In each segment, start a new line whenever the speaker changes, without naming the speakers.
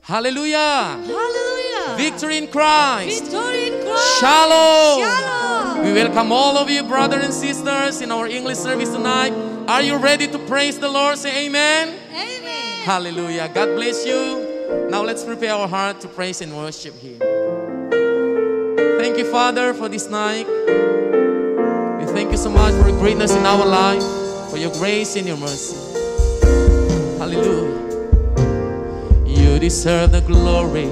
Hallelujah.
Hallelujah.
Victory in Christ.
Victory in Christ.
Shalom.
Shalom.
We welcome all of you, brothers and sisters, in our English service tonight. Are you ready to praise the Lord? Say amen.
Amen.
Hallelujah. God bless you. Now let's prepare our heart to praise and worship Him. Thank you, Father, for this night. We thank you so much for your greatness in our life, for your grace and your mercy. Hallelujah. You deserve the glory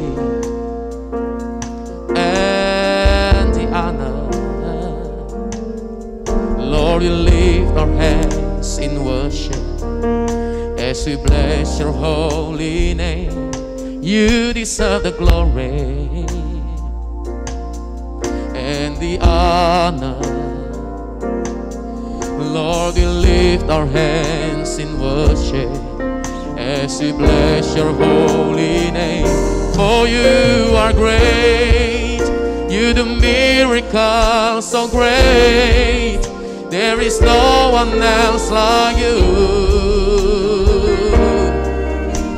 and the honor. Lord, we lift our hands in worship as we bless your holy name. You deserve the glory and the honor. Lord, we lift our hands in worship as we bless your holy name. For you are great, you do miracles so great. There is no one else like you.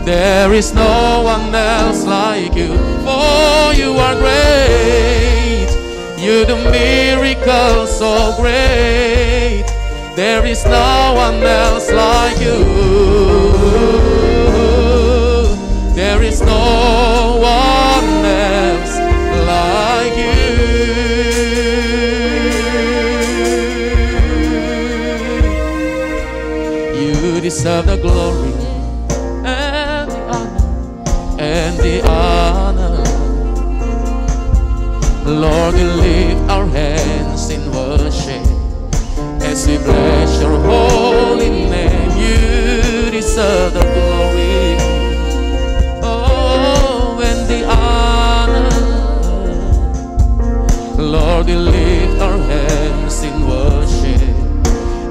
There is no one else like you. For you are great, you do miracles so great. There is no one else like you. There is no one else like you. You deserve the glory and the honor, and the honor. Lord, we lift our hands in worship as we bless your holy name. You deserve the glory, oh, and the honor. Lord, we lift our hands in worship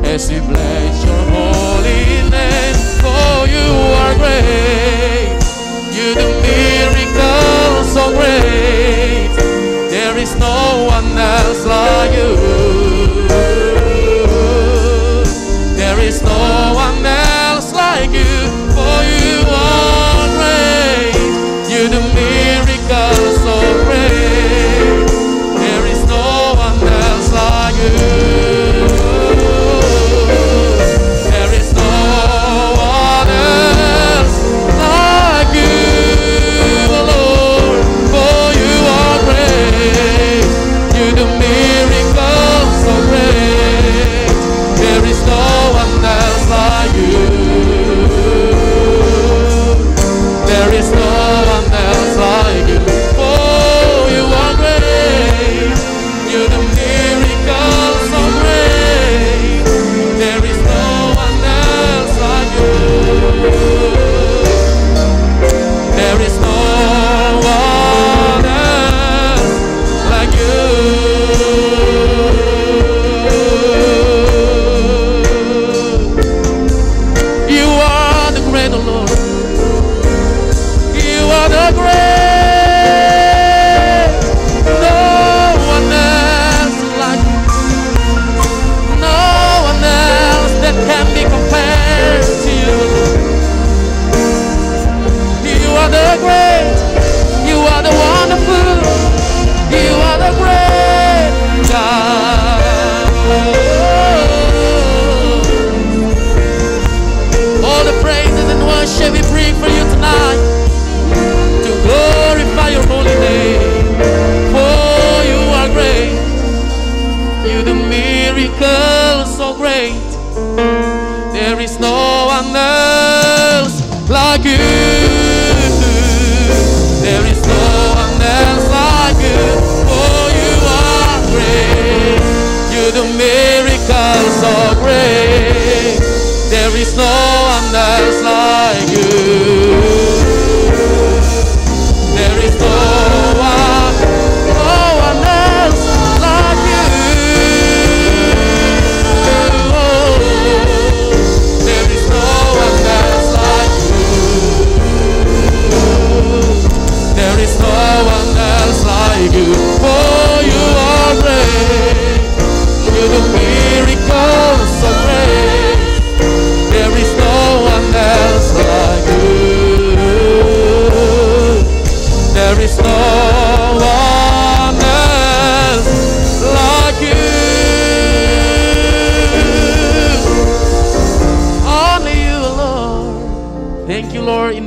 as we bless your holy name. For you are great, you do miracles so great. There is no one else like you. There is no one else like you. For you are great, you do miracles so great. There is no one else like you.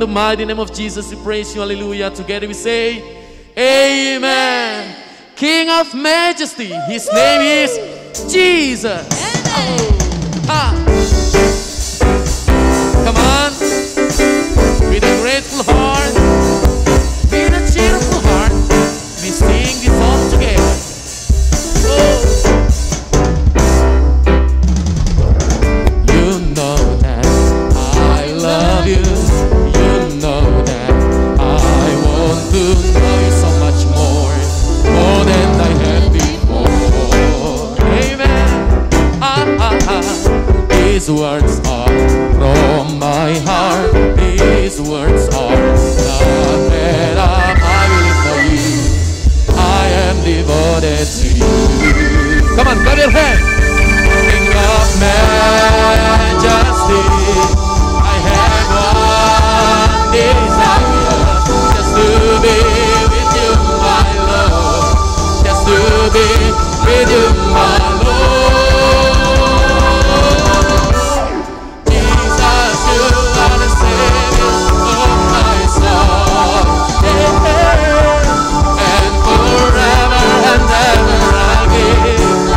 the mighty name of Jesus, we praise you. Hallelujah. Together we say, Amen. King of majesty, his name is Jesus. Ah. Come on. With a grateful heart, with a cheerful heart, we sing this song together. Oh. You know that I love you. You know that I want to know you so much more than I have before. Amen. These words are from my heart. These words are not made up. I live for you. I am devoted to you. Come on, clap your hands. King of majesty, I have one desire, just to be with you, my Lord. Just to be with you, my Lord. Jesus, you are the Savior of my soul. Yeah. And forever and ever I give.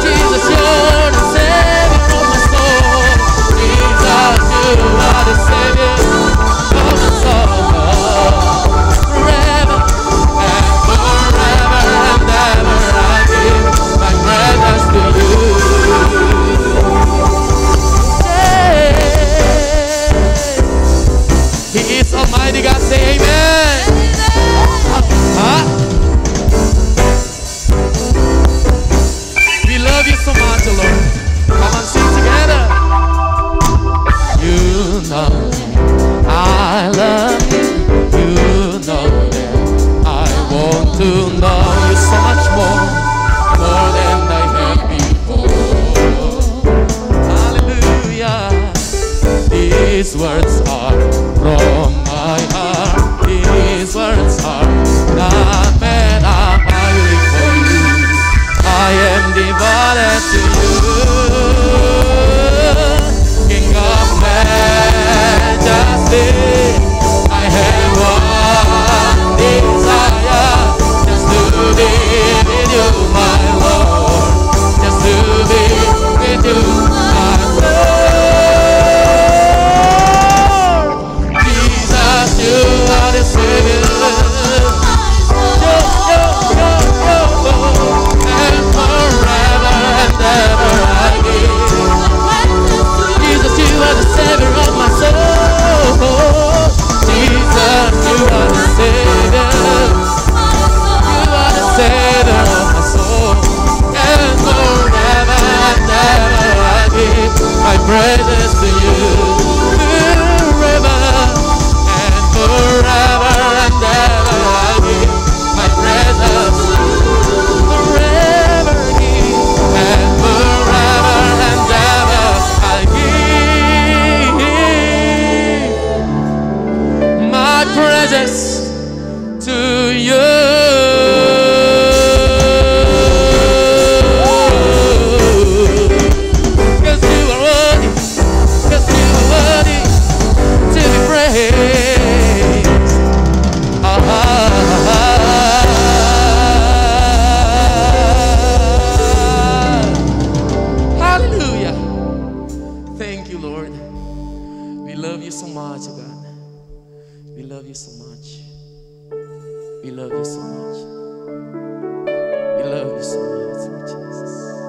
Jesus, you're the Savior of my soul. Jesus, you are the Savior of my soul. Forever and forever and ever I give my prayers to you. Yeah. He is Almighty God. Say amen. Huh? We love you so much, Lord. Come on, sing together. You know I love you. You know that I want to know you so much more than I have before. Hallelujah. These words are from my heart. These words are not made up. I live for you. I am devoted to you. King of majesty, I have one desire, just to be with you, my Lord. Just to be with you, my Lord. Jesus, you are the Savior. And forever and ever I give. Jesus, you are the Savior of my soul. Jesus, you are the Savior. You are the Savior of my soul. And forever and ever I give my praises to you. Forever and forever and ever I give my praises. Forever give and forever and ever I give my praises to you. Cause you are worthy, cause you are worthy to be praised. Hallelujah. Thank you, Lord. We love you so much, God. We love you so much. We love you so much. We love you so much, Lord Jesus.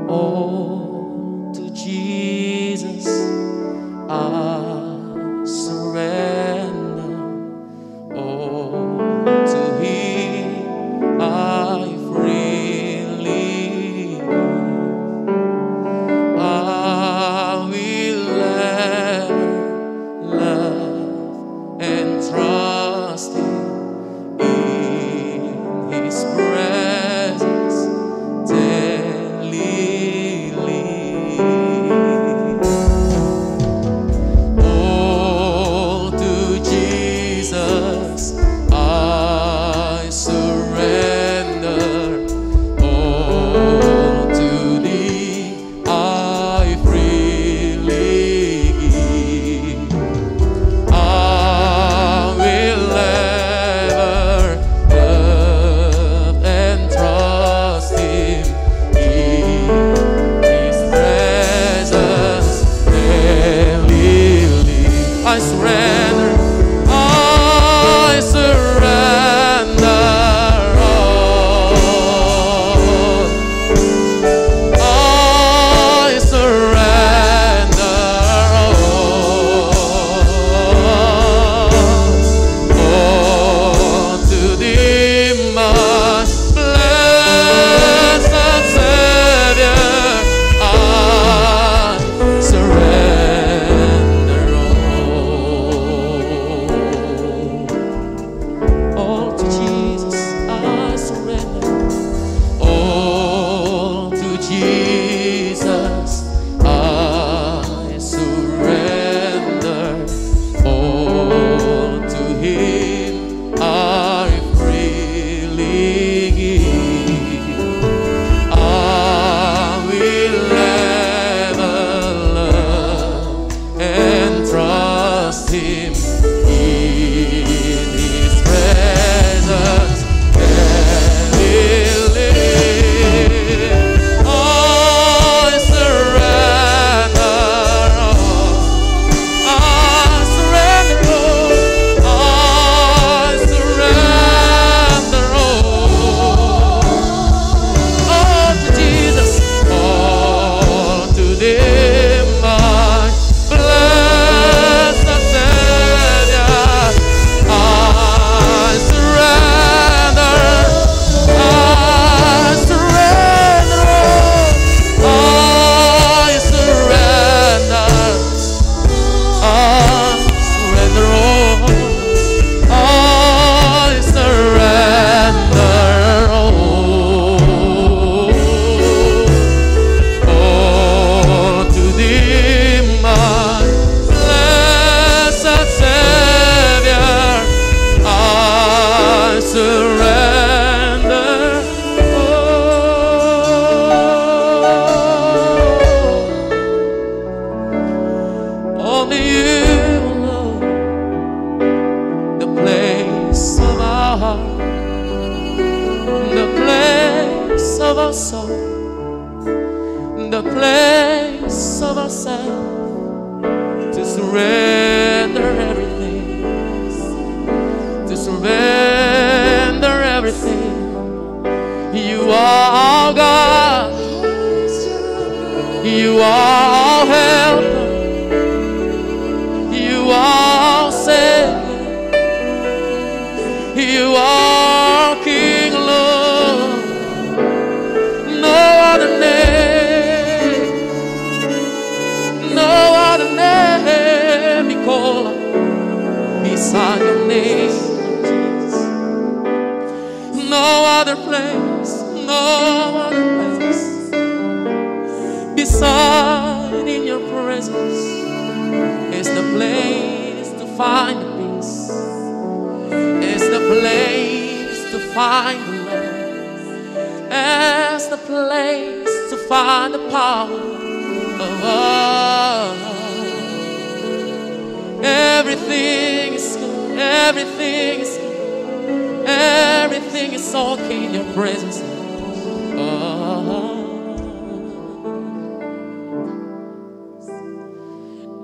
Oh, to Jesus I surrender. Oh, to Him I freely give. I will ever love and trust Him in His presence daily live. I surrender. I surrender all. I surrender all to Thee, my blessed Savior. I surrender all to Jesus. I surrender all to Jesus. I surrender all to Him. I freely give. I will ever love and trust Him in His presence and He'll live. I surrender all. I surrender all. I surrender all to Jesus, all to Thee, my blessed Savior. I surrender. I surrender all. I surrender. I surrender all. I surrender all to Thee, my blessed Savior. I surrender all. Only You, Lord, the place of our heart, the place of our soul, the place of ourselves, to surrender everything, to surrender everything. You are our God, You are our helper, You are our Savior, You are King, Lord. No other name, no other name we call beside Your name, Jesus. No other place, no other place beside in Your presence is the place to find the peace. It's the place to find the love. It's the place to find the power of love. Everything is good. Everything is good. Everything is okay in Your presence.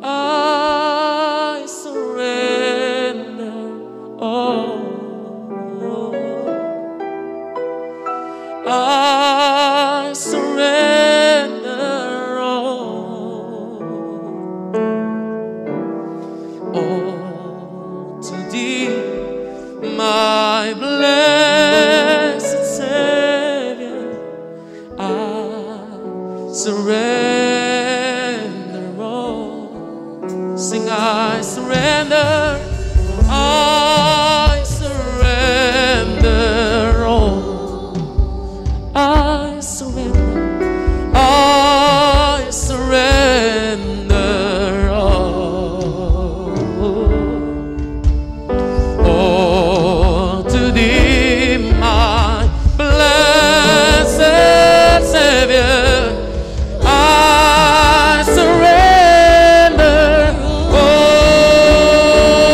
I surrender all. I surrender all to Thee, my blessed Savior. I surrender all. Sing, I surrender. I surrender all. I surrender. I surrender all to Thee, my blessed Savior. I surrender all.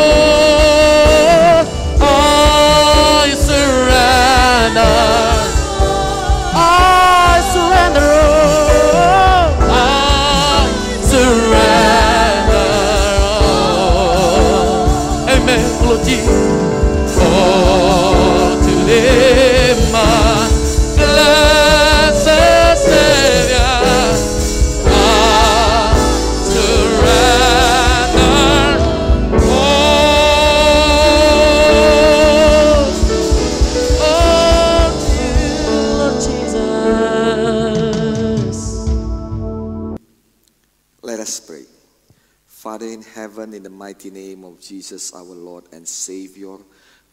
Father in heaven, in the mighty name of Jesus, our Lord and Savior,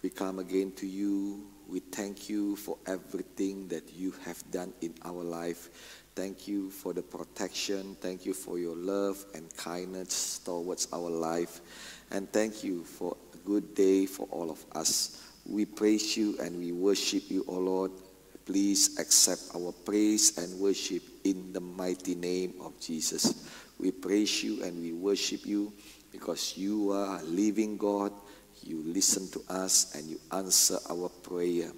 we come again to you. We thank you for everything that you have done in our life. Thank you for the protection. Thank you for your love and kindness towards our life. And thank you for a good day for all of us. We praise you and we worship you, O Lord. Please accept our praise and worship in the mighty name of Jesus. We praise you and we worship you because you are a living God. You listen to us and you answer our prayer.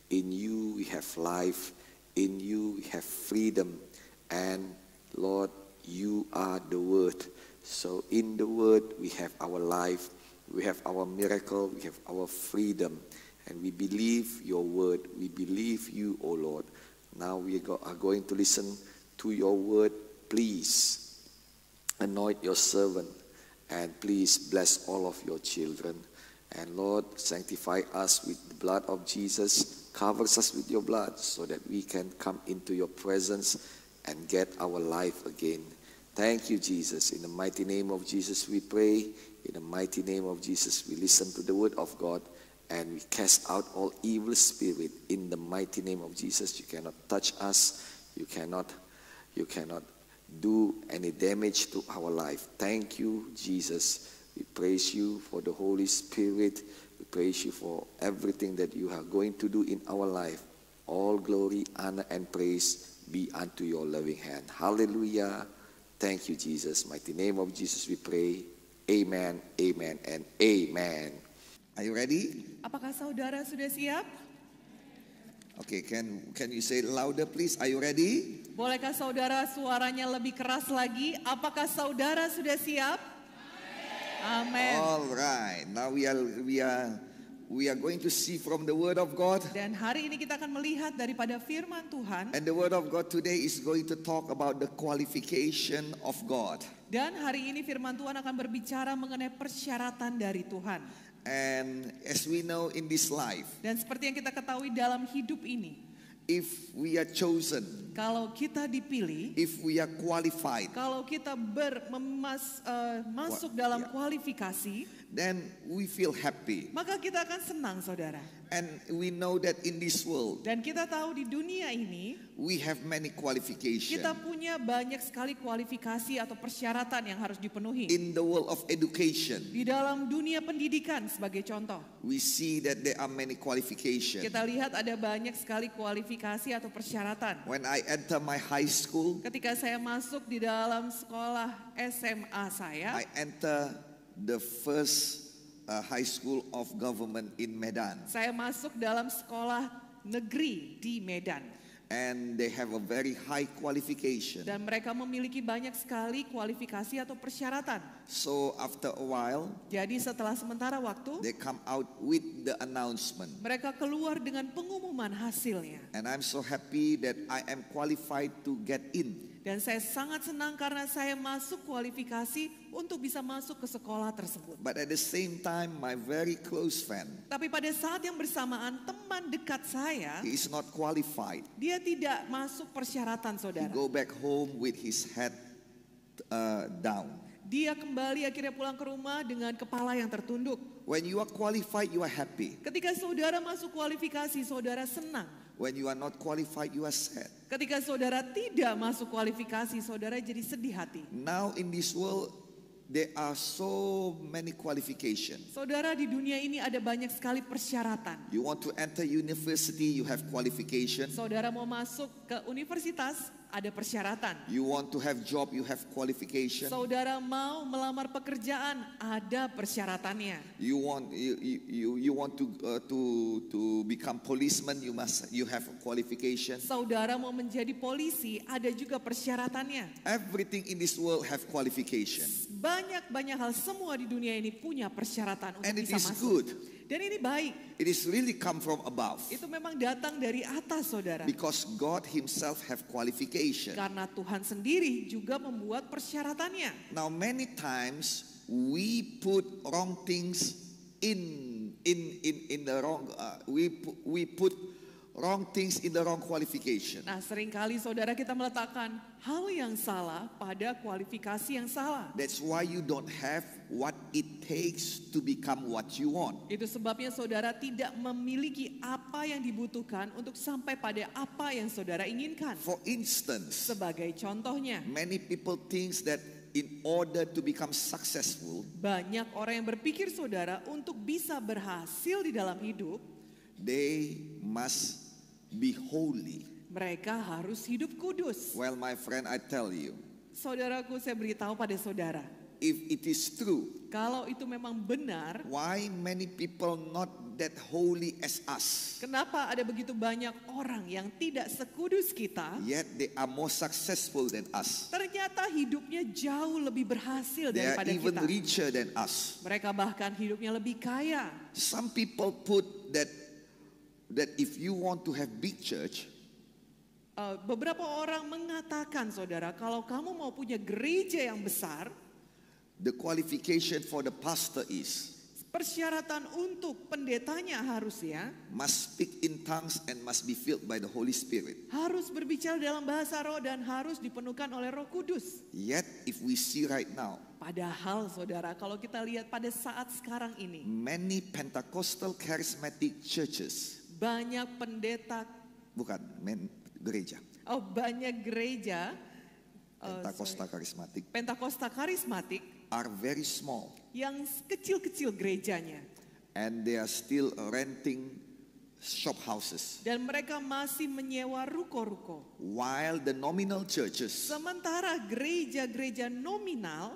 In you we have life. In you we have freedom. And Lord, you are the Word. So in the Word we have our life. We have our miracle. We have our freedom. And we believe your Word. We believe you, O Lord. Now we are going to listen to your Word. Please anoint your servant and please bless all of your children. And Lord, sanctify us with the blood of Jesus. Cover us with your blood so that we can come into your presence and get our life again. Thank you, Jesus. In the mighty name of Jesus we pray. In the mighty name of Jesus we listen to the word of God and we cast out all evil spirit. In the mighty name of Jesus, you cannot touch us. You cannot do any damage to our life. Thank you, Jesus. We praise you for the Holy Spirit. We praise you for everything that you are going to do in our life. All glory, honor, and praise be unto your loving hand. Hallelujah. Thank you, Jesus. Mighty name of Jesus we pray. Amen, amen, and amen. Are you ready?
Apakah saudara sudah siap?
Okay, can you say it louder please? Are you ready?
Bolehkah saudara suaranya lebih keras lagi? Apakah saudara sudah siap? Amen.
All right. Now we are going to see from the Word of God.
Dan hari ini kita akan melihat daripada firman Tuhan.
And the Word of God today is going to talk about the qualification of God.
Dan hari ini firman Tuhan akan berbicara mengenai persyaratan dari Tuhan.
And as we know in this life,
Dan seperti yang kita ketahui dalam hidup ini,
if we are chosen,
kalau kita dipilih,
if we are qualified,
kalau kita masuk dalam kualifikasi,
then we feel happy.
maka kita akan senang, saudara.
And we know that in this world,
Dan kita tahu di dunia ini,
we have many qualifications.
kita punya banyak sekali kualifikasi atau persyaratan yang harus dipenuhi.
In the world of education,
Di dalam dunia pendidikan sebagai contoh,
we see that there are many qualifications.
kita lihat ada banyak sekali kualifikasi atau persyaratan.
When I enter my high school,
Ketika saya masuk di dalam sekolah SMA saya,
I enter the first high school of government in Medan.
saya masuk dalam sekolah negeri di Medan.
And they have a very high qualification.
Dan mereka memiliki banyak sekali kualifikasi atau persyaratan.
So after a while,
Jadi setelah sementara waktu,
they come out with the announcement.
mereka keluar dengan pengumuman hasilnya.
And I'm so happy that I am qualified to get in.
Dan saya sangat senang karena saya masuk kualifikasi untuk bisa masuk ke sekolah tersebut.
But at the same time, my very close friend,
Tapi pada saat yang bersamaan, teman dekat saya,
he is not qualified.
dia tidak masuk persyaratan,
He
saudara.
go back home with his head down.
Dia kembali akhirnya pulang ke rumah dengan kepala yang tertunduk.
When you are qualified, you are happy.
Ketika saudara masuk kualifikasi, saudara senang.
When you are not qualified, you are sad.
Ketika saudara tidak masuk kualifikasi, saudara jadi sedih hati.
Now in this world, there are so many qualifications.
Saudara, di dunia ini ada banyak sekali persyaratan.
You want to enter university, you have qualification.
Saudara mau masuk ke universitas, ada persyaratan.
You want to have job, you have qualification.
Saudara mau melamar pekerjaan, ada persyaratannya.
You want to become policeman, you have a qualification.
Saudara mau menjadi polisi, ada juga persyaratannya.
Everything in this world have qualification.
Banyak hal semua di dunia ini punya persyaratan untuk
And it
bisa
is
masuk.
good.
Dan ini baik.
It is really come from above.
Itu memang datang dari atas, saudara.
Because God himself have qualification.
Karena Tuhan sendiri juga membuat persyaratannya.
Now many times we put wrong things in the wrong we put wrong things in the wrong qualification.
Nah, seringkali saudara kita meletakkan hal yang salah pada kualifikasi yang salah.
That's why you don't have what it takes to become what you want.
Itu sebabnya saudara tidak memiliki apa yang dibutuhkan untuk sampai pada apa yang saudara inginkan.
For instance,
Sebagai contohnya,
many people think that in order to become successful,
banyak orang yang berpikir saudara untuk bisa berhasil di dalam hidup,
they must be holy.
mereka harus hidup kudus.
Well, my friend, I tell you,
Saudaraku, saya beritahu pada saudara,
if it is true,
kalau itu memang benar,
why many people not that holy as us,
kenapa ada begitu banyak orang yang tidak sekudus kita,
yet they are more successful than us?
ternyata hidupnya jauh lebih berhasil
They are
daripada
even
kita.
richer than us.
Mereka bahkan hidupnya lebih kaya.
Some people put that if you want to have big church,
Beberapa orang mengatakan, saudara, kalau kamu mau punya gereja yang besar,
the qualification for the pastor is
persyaratan untuk pendetanya harusnya
must speak in tongues and must be filled by the Holy Spirit.
harus berbicara dalam bahasa roh dan harus dipenuhkan oleh Roh Kudus.
Yet if we see right now,
Padahal saudara, kalau kita lihat pada saat sekarang ini,
many Pentecostal charismatic churches,
banyak pendeta,
gereja,
banyak gereja
Pentakosta karismatik
Pentakosta karismatik
are very small,
yang kecil-kecil gerejanya,
and they are still renting shop houses,
dan mereka masih menyewa ruko-ruko.
while the nominal churches,
Sementara gereja-gereja nominal,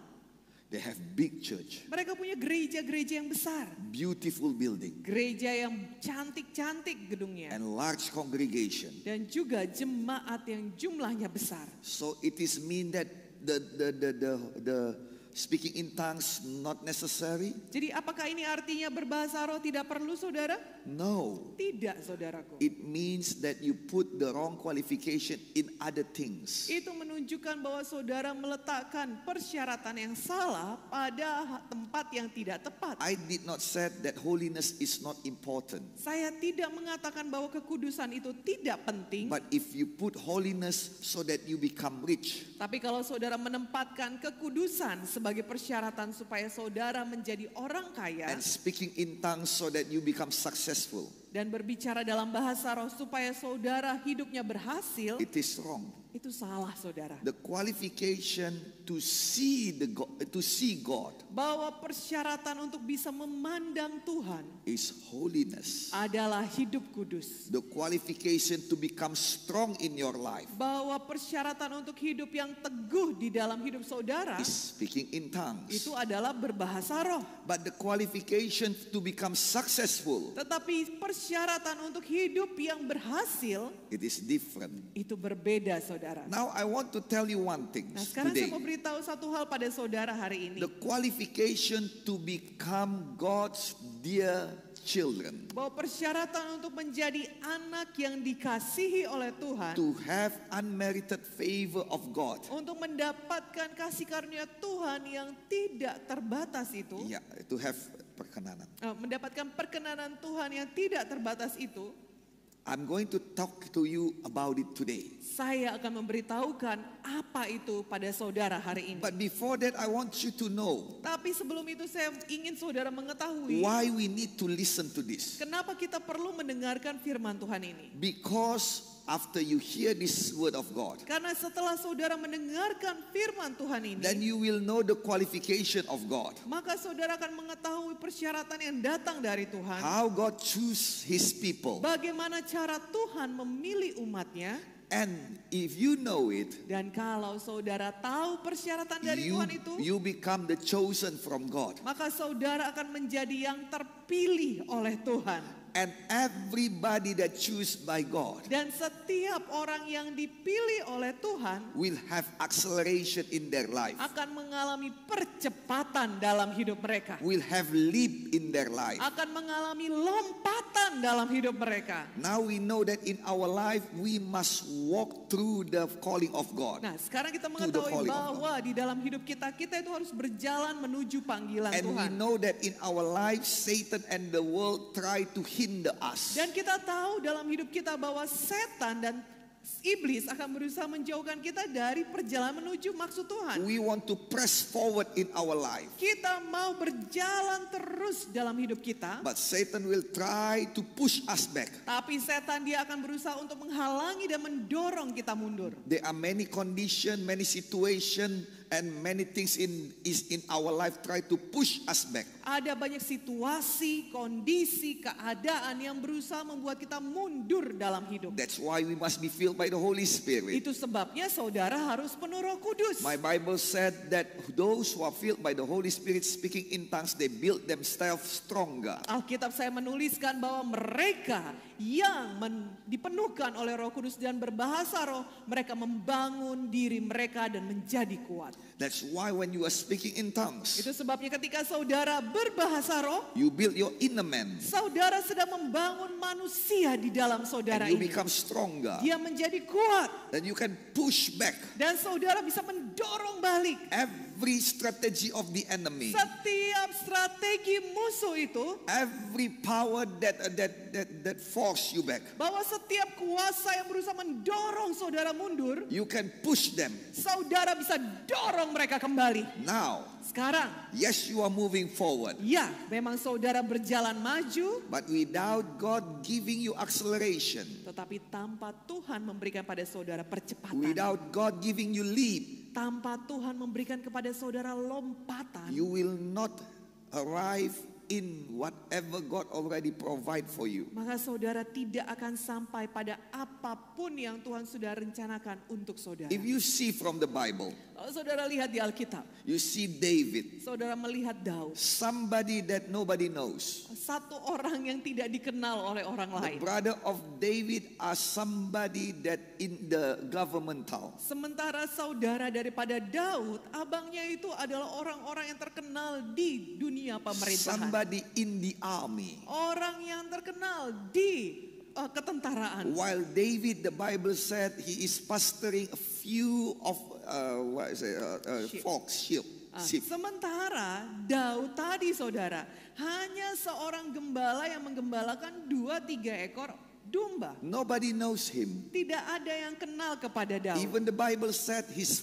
they have big church,
mereka punya gereja-gereja yang besar,
beautiful building,
gereja yang cantik-cantik gedungnya,
and large congregation.
dan juga jemaat yang jumlahnya besar.
So it is mean that the speaking in tongues not necessary?
Jadi apakah ini artinya berbahasa roh tidak perlu, saudara?
No.
Tidak, saudaraku.
It means that you put the wrong qualification in other things.
Itu menunjukkan bahwa saudara meletakkan persyaratan yang salah pada tempat yang tidak tepat.
I did not say that holiness is not important.
Saya tidak mengatakan bahwa kekudusan itu tidak penting.
But if you put holiness so that you become rich,
Tapi kalau saudara menempatkan kekudusan sebagai persyaratan supaya saudara menjadi orang kaya,
and speaking in tongues so that you become successful,
dan berbicara dalam bahasa roh supaya saudara hidupnya berhasil,
it is wrong.
itu salah, saudara.
The qualification to see God
Bahwa persyaratan untuk bisa memandang Tuhan
is holiness.
adalah hidup kudus.
The qualification to become strong in your life
Bahwa persyaratan untuk hidup yang teguh di dalam hidup saudara
is speaking in tongues.
itu adalah berbahasa roh.
But the qualification to become successful,
Tetapi persyaratan untuk hidup yang berhasil
it is different.
itu berbeda, saudara.
Now I want to tell you one thing
Nah, sekarang saya
today.
mau beritahu satu hal pada saudara hari ini.
The qualification to become God's dear children,
Bahwa persyaratan untuk menjadi anak yang dikasihi oleh Tuhan,
to have unmerited favor of God.
untuk mendapatkan kasih karunia Tuhan yang tidak terbatas itu,
Yeah, to have perkenanan.
mendapatkan perkenanan Tuhan yang tidak terbatas itu,
I'm going to talk to you about it today.
saya akan memberitahukan apa itu pada saudara hari ini.
But before that, I want you to know
Tapi sebelum itu saya ingin saudara mengetahui
why we need to listen to this.
kenapa kita perlu mendengarkan firman Tuhan ini.
Because after you hear this word of God,
Karena setelah saudara mendengarkan firman Tuhan
then
ini,
you will know the qualification of God.
maka saudara akan mengetahui persyaratan yang datang dari Tuhan.
How God choose His people.
Bagaimana cara Tuhan memilih umatnya.
And if you know it,
Dan kalau saudara tahu persyaratan dari Tuhan itu,
you become the chosen from God.
maka saudara akan menjadi yang terpilih oleh Tuhan.
And everybody that choose by God
Dan setiap orang yang dipilih oleh Tuhan
will have acceleration in their life,
akan mengalami percepatan dalam hidup mereka.
will have leap in their life.
Akan mengalami lompatan dalam hidup mereka.
Now we know that in our life we must walk through the calling of God.
Nah, sekarang kita
the
mengetahui
calling of
bahwa di dalam hidup kita itu harus berjalan menuju panggilan
And we
Tuhan.
know that in our life Satan and the world try to hit hinder us.
Dan kita tahu dalam hidup kita bahwa setan dan iblis akan berusaha menjauhkan kita dari perjalanan menuju maksud Tuhan.
We want to press forward in our life.
Kita mau berjalan terus dalam hidup kita.
But Satan will try to push us back.
Tapi setan dia akan berusaha untuk menghalangi dan mendorong kita mundur.
There are many conditions, many situations, and many things in our life try to push us back.
Ada banyak situasi, kondisi, keadaan yang berusaha membuat kita mundur dalam hidup.
That's why we must be filled by the Holy Spirit.
Itu sebabnya saudara harus penuh Roh Kudus.
My Bible said that those who are filled by the Holy Spirit speaking in tongues, they build themselves stronger.
Alkitab saya menuliskan bahwa mereka yang dipenuhkan oleh Roh Kudus dan berbahasa roh, mereka membangun diri mereka dan menjadi kuat.
That's why when you are speaking in tongues,
Itu sebabnya ketika saudara berbahasa roh,
you build your inner man
saudara sedang membangun manusia di dalam saudara
and you
ini.
become stronger.
Dia menjadi kuat
Then you can push back
dan saudara bisa mendorong balik
every strategy of the enemy,
setiap strategi musuh itu,
every power that force you back.
bahwa setiap kuasa yang berusaha mendorong saudara mundur,
You can push them.
saudara bisa dorong mereka kembali.
Now,
Sekarang,
yes, you are moving forward,
ya memang saudara berjalan maju,
but without God giving you acceleration,
tetapi tanpa Tuhan memberikan pada saudara percepatan,
without God giving you lead,
tanpa Tuhan memberikan kepada saudara lompatan,
you will not arrive in whatever God already provide for you.
maka saudara tidak akan sampai pada apapun yang Tuhan sudah rencanakan untuk saudara.
If you see from the Bible,
Kalau saudara lihat di Alkitab,
you see David,
saudara melihat Daud,
somebody that nobody knows.
satu orang yang tidak dikenal oleh orang
The
lain.
brother of David are somebody that in the governmental.
Sementara saudara daripada Daud, abangnya itu adalah orang-orang yang terkenal di dunia pemerintahan.
Somebody in the army.
Orang yang terkenal di ketentaraan.
While David, the Bible said, he is pastoring a few of
Sheep.
flocks, sheep.
Sementara Daud tadi saudara hanya seorang gembala yang menggembalakan 2-3 ekor domba.
Nobody knows him.
Tidak ada yang kenal kepada Daud.
Even the Bible said his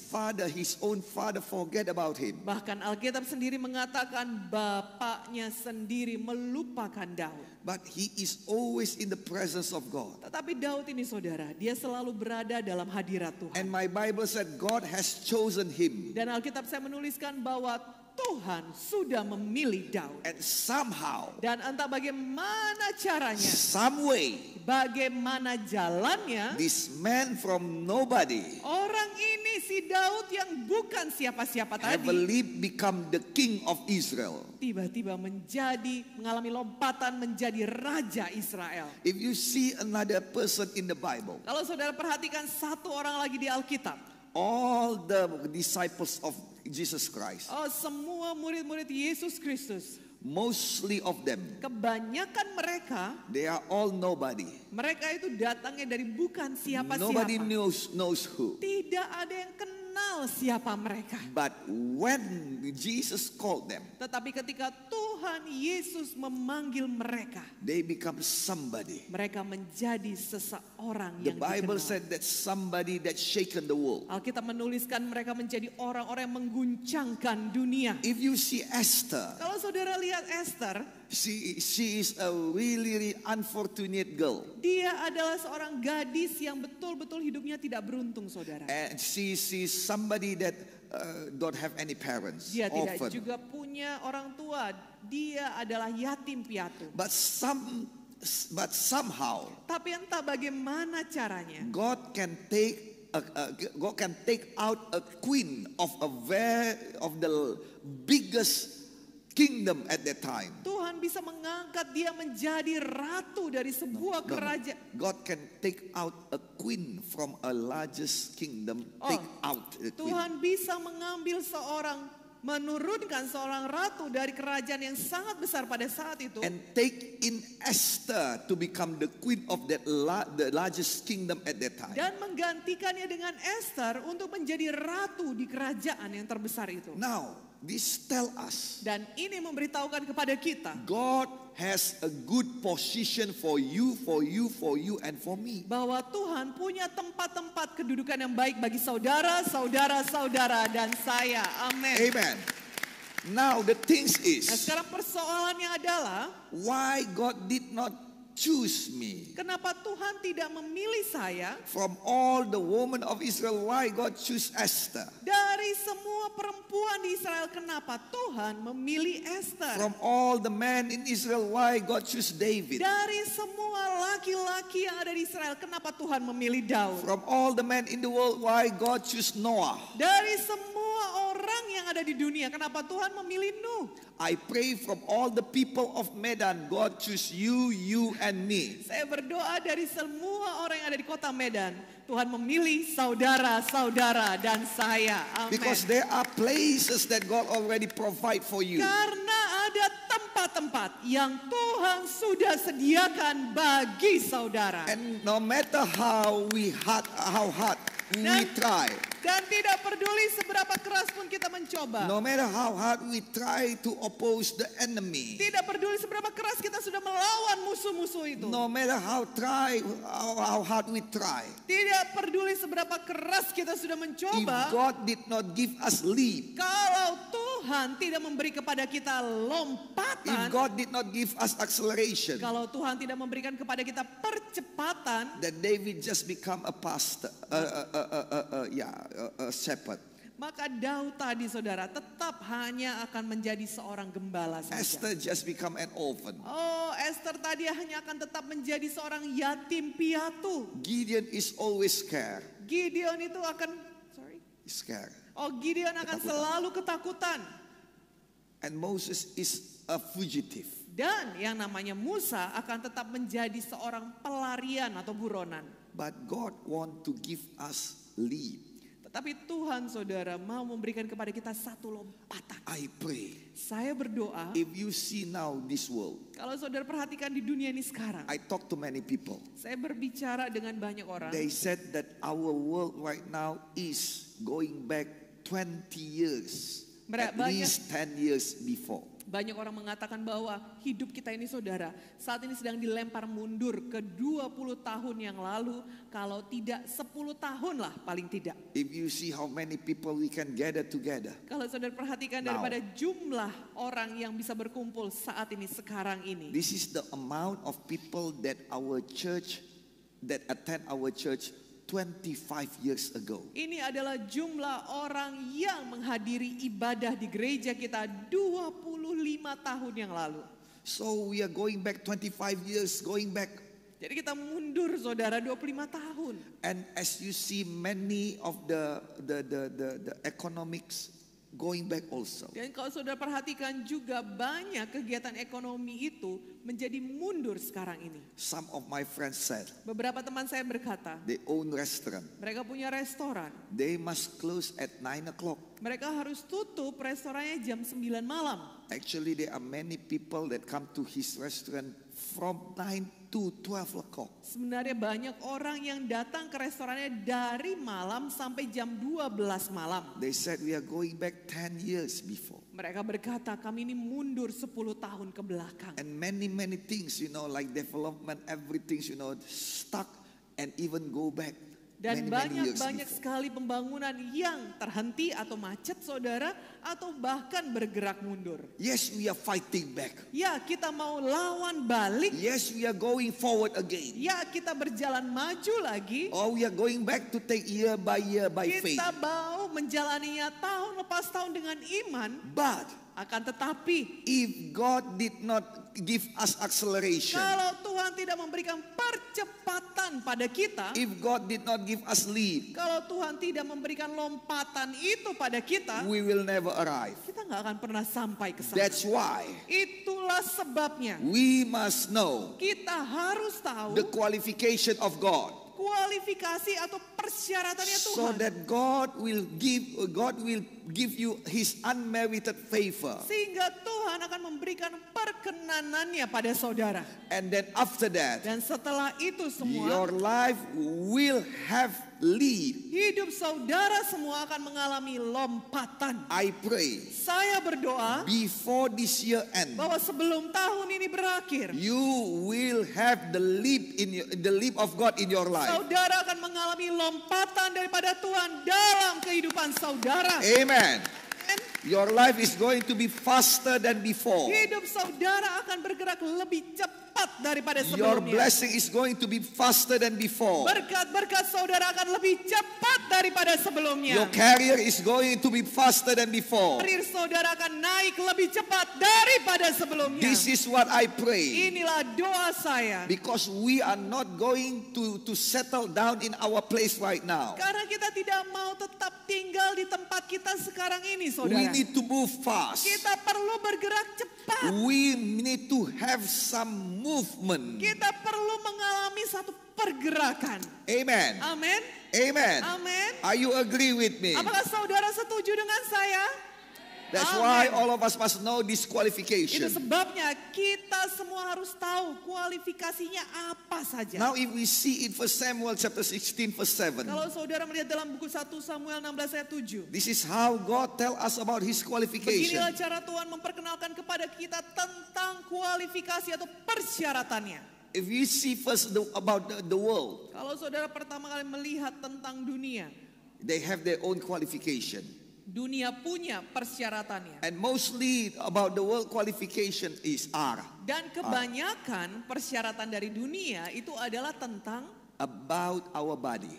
own father forget about him.
Bahkan Alkitab sendiri mengatakan bapaknya sendiri melupakan Daud.
But he is always in the presence of God.
Tetapi Daud ini saudara, dia selalu berada dalam hadirat Tuhan.
And my Bible said God has chosen him.
Dan Alkitab saya menuliskan bahwa Tuhan sudah memilih Daud.
And somehow,
Dan entah bagaimana caranya,
some way,
bagaimana jalannya,
this man from nobody
orang ini si Daud yang bukan siapa-siapa
have
tadi,
become the king of Israel.
tiba-tiba mengalami lompatan menjadi raja Israel.
If you see another person in the Bible,
Kalau saudara perhatikan satu orang lagi di Alkitab,
all the disciples of Jesus Christ,
semua murid-murid Yesus Kristus,
mostly of them,
kebanyakan mereka,
they are all nobody.
mereka itu datangnya dari bukan
Nobody
siapa-siapa.
knows who.
Tidak ada yang kenal siapa mereka.
But when Jesus called them,
Tetapi ketika Tuhan Yesus memanggil mereka,
they become somebody.
mereka menjadi seseorang
The
yang
Bible
dikenal.
said that somebody that shaken the world.
Alkitab menuliskan mereka menjadi orang-orang yang mengguncangkan dunia.
If you see Esther,
Kalau saudara lihat Esther,
she is a really unfortunate girl.
dia adalah seorang gadis yang betul-betul hidupnya tidak beruntung, saudara.
And she is somebody that don't have any parents.
Dia tidak
Orphan.
juga punya orang tua. Dia adalah yatim piatu.
But somehow
Tapi entah bagaimana caranya,
God can take out a queen of the biggest kingdom at that time.
Tuhan bisa mengangkat dia menjadi ratu dari sebuah kerajaan.
God can take out a queen from a largest kingdom. Take out a queen.
Tuhan bisa menurunkan seorang ratu dari kerajaan yang sangat besar pada saat itu.
And take in Esther to become the queen of the largest kingdom at that time.
Dan menggantikannya dengan Esther untuk menjadi ratu di kerajaan yang terbesar itu.
Now, This tell us
Dan ini memberitahukan kepada kita
God has a good position for you, and for me.
bahwa Tuhan punya tempat-tempat kedudukan yang baik bagi saudara, dan saya. Amin.
Amen. Now the things
Nah,
is,
sekarang persoalannya adalah
why God did not choose me?
kenapa Tuhan tidak memilih saya
From all the women of Israel, why God choose Esther?
dari semua perempuan di Israel? Kenapa Tuhan memilih Esther?
From all the men in Israel, why God choose David?
Dari semua laki-laki yang ada di Israel, kenapa Tuhan memilih Daud?
From all the men in the world, why God choose Noah?
Dari semua orang yang ada di dunia, kenapa Tuhan memilih Nuh?
I pray from all the people of Medan, God choose you and me.
Saya berdoa dari semua orang yang ada di kota Medan, Tuhan memilih saudara-saudara dan saya. Amin.
Because there are places that God already provide for you.
Karena ada tempat-tempat yang Tuhan sudah sediakan bagi saudara.
And no matter how hard we try,
Dan tidak peduli seberapa keras pun kita mencoba.
no matter how hard we try to oppose the enemy,
Tidak peduli seberapa keras kita sudah melawan musuh-musuh itu.
no matter how hard we try,
Tidak peduli seberapa keras kita sudah
if
mencoba.
God did not give us leap,
Kalau Tuhan tidak memberi kepada kita
if
lompatan.
God did not give us acceleration,
Kalau Tuhan tidak memberikan kepada kita percepatan.
then David just become a pastor, a shepherd.
Maka Daud tadi saudara tetap hanya akan menjadi seorang gembala saja.
Esther just become an orphan.
Oh, Esther tadi hanya akan tetap menjadi seorang yatim piatu.
Gideon is always scared.
Gideon itu akan
Scared.
Gideon akan selalu ketakutan.
And Moses is a fugitive.
Dan yang namanya Musa akan tetap menjadi seorang pelarian atau buronan.
But God want to give us leap.
Tetapi Tuhan saudara mau memberikan kepada kita satu lompatan.
I pray,
Saya berdoa,
if you see now this world,
kalau saudara perhatikan di dunia ini sekarang.
I talk to many people.
Saya berbicara dengan banyak orang.
They said that our world right now is going back 20 years. At least 10 years before.
Banyak orang mengatakan bahwa hidup kita ini saudara saat ini sedang dilempar mundur ke 20 tahun yang lalu, kalau tidak 10 tahun lah paling tidak.
If you see how many people we can gather together.
Kalau saudara perhatikan daripada jumlah orang yang bisa berkumpul saat ini sekarang ini.
This is the amount of people that attend our church 25 years ago.
Ini adalah jumlah orang yang menghadiri ibadah di gereja kita 25 tahun yang lalu.
So we are going back 25 years, going back.
Jadi kita mundur saudara 25 tahun.
And as you see many of the economics going back also.
Dan kalau saudara perhatikan juga banyak kegiatan ekonomi itu menjadi mundur sekarang ini.
Some of my friends said
Beberapa teman saya berkata,
they own restaurant.
mereka punya restoran.
They must close at 9 o'clock.
Mereka harus tutup restorannya jam 9 malam.
Actually, there are many people that come to his restaurant from 9 to 12 o'clock.
Sebenarnya banyak orang yang datang ke restorannya dari malam sampai jam 12 malam.
They said we are going back 10 years before.
Mereka berkata kami ini mundur 10 tahun ke belakang.
And many things, like development, everything, stuck and even go back.
Dan
many years
banyak
before.
sekali pembangunan yang terhenti atau macet saudara, atau bahkan bergerak mundur.
Yes, we are fighting back.
Ya, kita mau lawan balik.
Yes, we are going forward again.
Ya, kita berjalan maju lagi.
Or we are going back to take year by faith.
Kita mau menjalaninya tahun lepas tahun dengan iman.
But
Akan tetapi,
if God did not give us acceleration,
kalau Tuhan tidak memberikan percepatan pada kita,
if God did not give us lead,
kalau Tuhan tidak memberikan lompatan itu pada kita,
we will never arrive.
kita nggak akan pernah sampai ke sana.
That's why
Itulah sebabnya
we must know
kita harus tahu
the qualification of God,
kualifikasi atau persyaratannya
so
Tuhan.
that God will give you His unmerited favor.
Sehingga Tuhan akan memberikan perkenanannya pada saudara.
And then after that,
Dan setelah itu semua,
your life will have lead.
hidup saudara semua akan mengalami lompatan.
I pray
Saya berdoa
before this year end,
bahwa sebelum tahun ini berakhir,
you will have the leap of God in your life.
saudara akan mengalami lompatan daripada Tuhan dalam kehidupan saudara.
Amen. Your life is going to be faster than before.
Hidup saudara akan bergerak lebih cepat daripada
Your
sebelumnya.
blessing is going to be faster than before.
Berkat-berkat saudara akan lebih cepat daripada sebelumnya.
Your career is going to be faster than before.
Karir saudara akan naik lebih cepat daripada sebelumnya.
This is what I pray.
Inilah doa saya.
Because we are not going to settle down in our place right now.
Karena kita tidak mau tetap tinggal di tempat kita sekarang ini,
We
saudara.
need to move fast.
Kita perlu bergerak cepat.
We need to have some movement.
Kita perlu mengalami satu pergerakan.
Amen.
Amin.
Amen.
Amin.
Are you agree with me?
Apakah saudara setuju dengan saya?
That's
Amen.
why all of us must know this
Itu
qualification.
sebabnya kita semua harus tahu kualifikasinya apa saja.
Now if we see in 1 Samuel chapter 16 verse 7.
Kalau saudara melihat dalam buku 1 Samuel 16 ayat 7.
This is how God tell us about His qualification.
Beginilah cara Tuhan memperkenalkan kepada kita tentang kualifikasi atau persyaratannya.
If you see first about the world,
Kalau saudara pertama kali melihat tentang dunia,
they have their own qualification.
dunia punya persyaratannya.
And mostly about the world qualification is R.
Dan kebanyakan persyaratan dari dunia itu adalah tentang
About our body.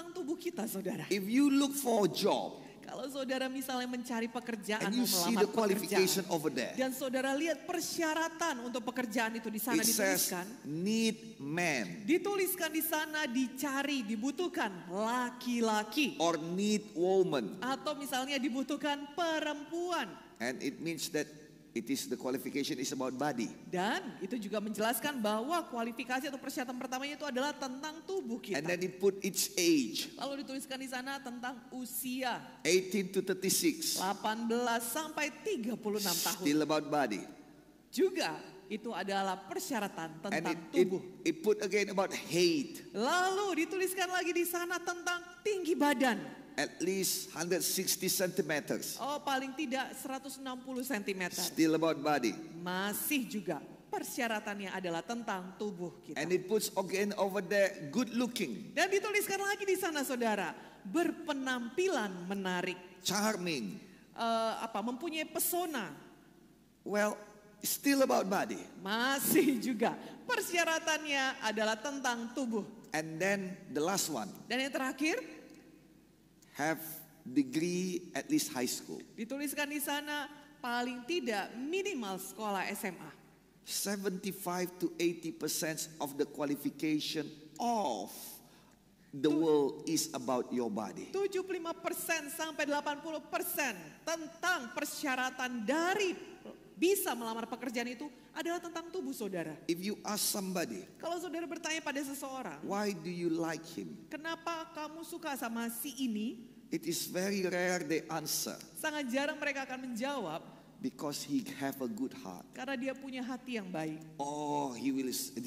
tubuh kita, saudara.
If you look for a job
Kalau saudara misalnya mencari pekerjaan,
and
mau
you see
melamar
the qualification
pekerjaan,
over there,
dan saudara lihat persyaratan untuk pekerjaan itu di sana
it says
dituliskan.
need man
Dituliskan di sana dicari, dibutuhkan laki-laki.
or need woman.
Atau misalnya dibutuhkan perempuan.
And it means that it is the qualification is about body.
Dan itu juga menjelaskan bahwa kualifikasi atau persyaratan pertamanya itu adalah tentang tubuh
And
kita.
then it put its age,
Lalu dituliskan di sana tentang usia
18 to 36,
18 sampai 36 tahun.
still about body.
Juga itu adalah persyaratan
And
tentang
it
tubuh.
put again about height,
Lalu dituliskan lagi di sana tentang tinggi badan.
at least 160 centimeters,
Oh, paling tidak 160 cm.
still about body.
Masih juga persyaratannya adalah tentang tubuh kita.
And it puts again over there good looking,
Dan dituliskan lagi di sana, saudara, berpenampilan menarik,
charming.
mempunyai pesona.
Well, still about body.
Masih juga persyaratannya adalah tentang tubuh.
And then the last one,
Dan yang terakhir
have degree at least high school.
dituliskan di sana paling tidak minimal sekolah SMA.
75 to 80% of the qualification of the world is about your body.
75% sampai 80% tentang persyaratan dari bisa melamar pekerjaan itu adalah tentang tubuh saudara.
If you ask somebody,
Kalau saudara bertanya pada seseorang,
why do you like him?
kenapa kamu suka sama si ini?
It is very rare they answer,
Sangat jarang mereka akan menjawab
because he have a good heart.
karena dia punya hati yang baik.
Oh,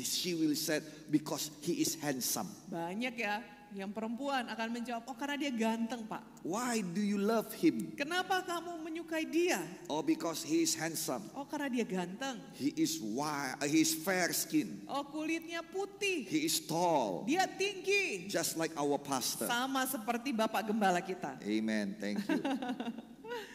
she will say because he is handsome.
Banyak ya yang perempuan akan menjawab, oh karena dia ganteng pak.
Why do you love him?
Kenapa kamu menyukai dia?
Oh, because he is handsome.
Oh karena dia ganteng.
He is white, he is fair skin.
Oh kulitnya putih.
He is tall,
Dia tinggi.
just like our pastor.
Sama seperti Bapak Gembala kita.
Amen. Thank you.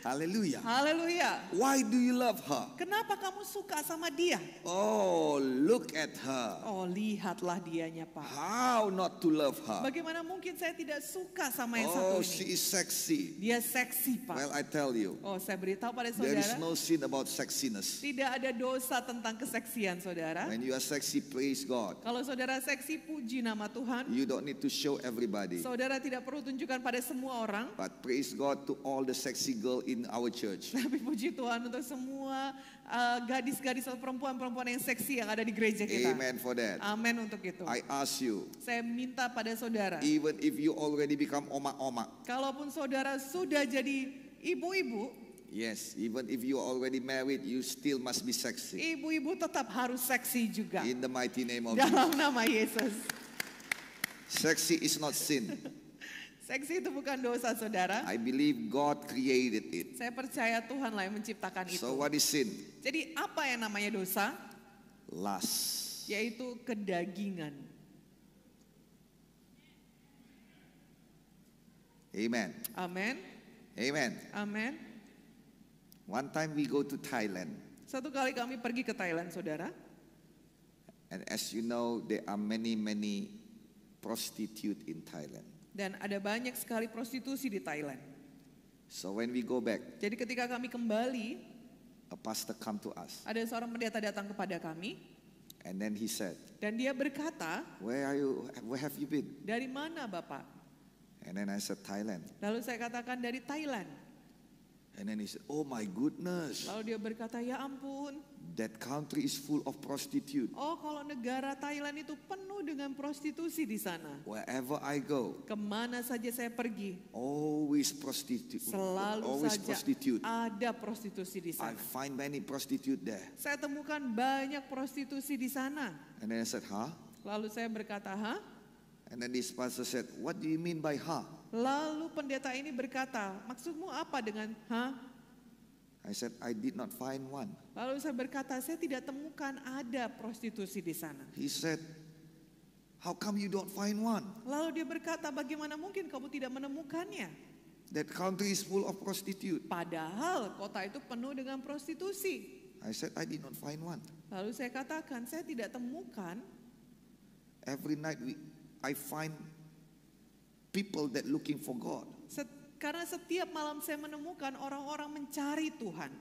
Hallelujah.
Haleluya.
Why do you love her?
Kenapa kamu suka sama dia?
Oh, look at her.
Oh lihatlah dianya pak.
How not to love her?
Bagaimana mungkin saya tidak suka sama yang
Oh,
satu
she
ini?
is sexy.
Dia seksi pak.
Well, I tell you,
Oh saya beritahu pada
there is
saudara.
no sin about sexiness.
Tidak ada dosa tentang keseksian saudara.
When you are sexy, praise God.
Kalau saudara seksi, puji nama Tuhan.
You don't need to show everybody.
Saudara tidak perlu tunjukkan pada semua orang.
But praise God to all the sexy girl in our church.
Tapi puji Tuhan untuk semua gadis-gadis atau perempuan-perempuan yang seksi yang ada di gereja kita.
Amen for that.
Amin untuk itu.
I ask you,
Saya minta pada saudara.
even if you already become oma-oma,
Kalaupun saudara sudah jadi Ibu-ibu,
yes, even if you are already married, you still must be sexy.
ibu-ibu tetap harus seksi juga.
In the mighty name of Jesus.
Dalam nama Yesus.
Sexy is not sin.
Seksi itu bukan dosa, saudara.
I believe God created it.
Saya percaya Tuhan lah yang menciptakan itu.
So what is sin?
Jadi apa yang namanya dosa?
Lust.
Yaitu kedagingan.
Amen.
Amin.
Amen.
Amin.
One time we go to Thailand.
Satu kali kami pergi ke Thailand, saudara.
And as you know, there are many prostitutes in Thailand.
Dan ada banyak sekali prostitusi di Thailand.
So when we go back,
Jadi ketika kami kembali,
a pastor come to us.
ada seorang pendeta datang kepada kami.
And then he said,
Dan dia berkata,
where have you been?
dari mana Bapak?
And then I said, Thailand.
Lalu saya katakan dari Thailand.
And then he said, oh my goodness,
Lalu dia berkata, ya ampun.
that country is full of prostitute.
Oh, kalau negara Thailand itu penuh dengan prostitusi di sana.
Wherever I go,
Kemana saja saya pergi,
always prostitute.
selalu
Always
saja
prostitute.
ada prostitusi di
I
sana.
find many prostitute there.
Saya temukan banyak prostitusi di sana.
And then I said, huh?
Lalu saya berkata, hah?
And then this pastor said, what do you mean by huh?
Lalu pendeta ini berkata, maksudmu apa dengan hah?
I said, I did not find one.
Lalu saya berkata, saya tidak temukan ada prostitusi di sana.
He said, how come you don't find one?
Lalu dia berkata, bagaimana mungkin kamu tidak menemukannya?
That country is full of prostitute.
Padahal kota itu penuh dengan prostitusi.
I said, I did not find one.
Lalu saya katakan, saya tidak temukan.
Every night I find people that looking for God.
Karena setiap malam saya menemukan orang-orang mencari Tuhan.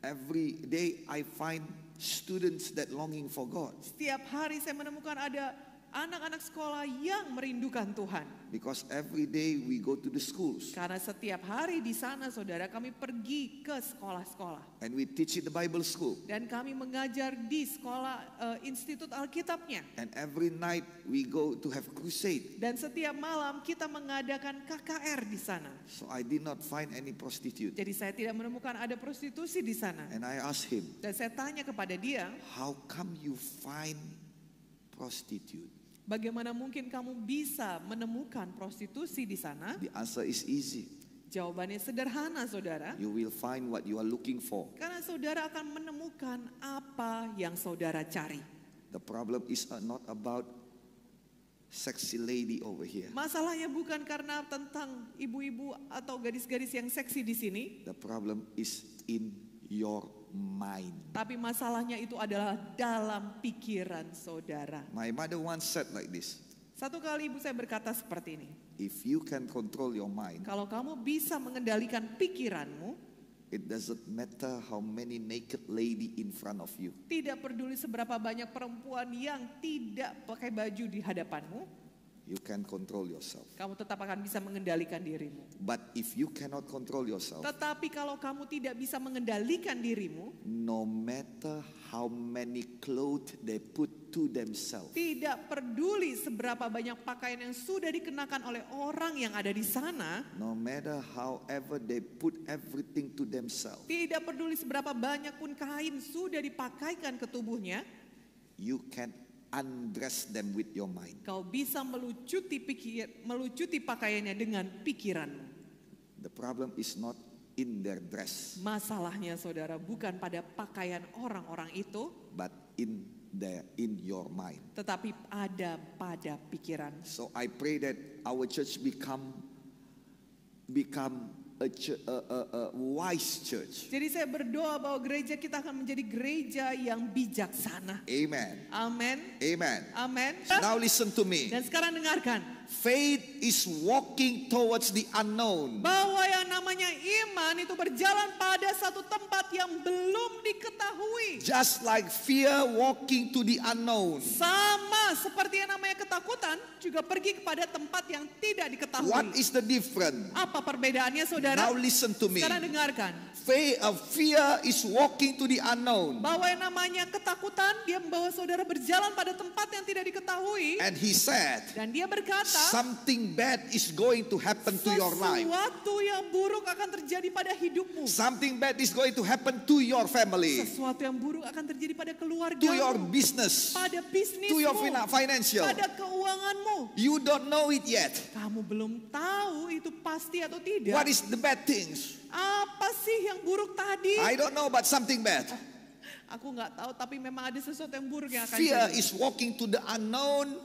Every day I find students that longing for God.
Setiap hari saya menemukan ada anak-anak sekolah yang merindukan Tuhan.
Because every day we go to the schools
Karena setiap hari di sana, saudara, kami pergi ke sekolah-sekolah.
and we teach in the Bible school.
Dan kami mengajar di sekolah Institut Alkitabnya.
And every night we go to have crusade.
Dan setiap malam kita mengadakan KKR di sana.
So I did not find any prostitute.
Jadi saya tidak menemukan ada prostitusi di sana.
And I asked him,
Dan saya tanya kepada dia,
how come you find prostitute?
bagaimana mungkin kamu bisa menemukan prostitusi di sana?
The answer is easy.
Jawabannya sederhana, saudara.
You will find what you are looking for.
Karena saudara akan menemukan apa yang saudara cari.
The problem is not about sexy lady over here.
Masalahnya bukan karena tentang ibu-ibu atau gadis-gadis yang seksi di sini.
The problem is in your mind.
Tapi masalahnya itu adalah dalam pikiran saudara.
My mother once said like this,
Satu kali ibu saya berkata seperti ini.
if you can control your mind,
Kalau kamu bisa mengendalikan pikiranmu,
it doesn't matter how many naked lady in front of you.
tidak peduli seberapa banyak perempuan yang tidak pakai baju di hadapanmu,
You can control yourself.
kamu tetap akan bisa mengendalikan dirimu.
But if you cannot control yourself,
Tetapi kalau kamu tidak bisa mengendalikan dirimu,
no matter how many clothes they put to themselves,
tidak peduli seberapa banyak pakaian yang sudah dikenakan oleh orang yang ada di sana,
no matter however they put everything to themselves,
tidak peduli seberapa banyak pun kain sudah dipakaikan ke tubuhnya,
you can undress them with your mind.
kau bisa melucuti pakaiannya dengan pikiranmu.
The problem is not in their dress,
Masalahnya, saudara, bukan pada pakaian orang-orang itu,
but in your mind.
tetapi ada pada pikiran.
So I pray that our church become a wise church.
Jadi saya berdoa bahwa gereja kita akan menjadi gereja yang bijaksana.
Amen.
Amin.
Amen.
Amin.
Now listen to me.
Dan sekarang dengarkan.
Faith is walking towards the unknown.
Bahwa yang namanya iman itu berjalan pada satu tempat yang belum diketahui.
Just like fear walking to the unknown.
Sama seperti yang namanya ketakutan juga pergi kepada tempat yang tidak diketahui.
What is the difference?
Apa perbedaannya saudara?
Now listen to me.
Sekarang dengarkan.
Fear is walking to the unknown.
Bahwa yang namanya ketakutan, dia membawa saudara berjalan pada tempat yang tidak diketahui.
And he said,
Dan dia berkata,
something bad is going to happen to your life.
sesuatu yang buruk akan terjadi pada hidupmu.
Something bad is going to happen to your family,
Sesuatu yang buruk akan terjadi pada
to your
keluargamu,
business,
pada bisnismu,
to your financial.
pada keuanganmu.
You don't know it yet.
Kamu belum tahu itu pasti atau tidak.
What is the bad things?
Apa sih yang buruk tadi?
I don't know, but something bad.
Aku nggak tahu, tapi memang ada sesuatu yang buruk yang akan
Fear
terjadi.
is walking to the unknown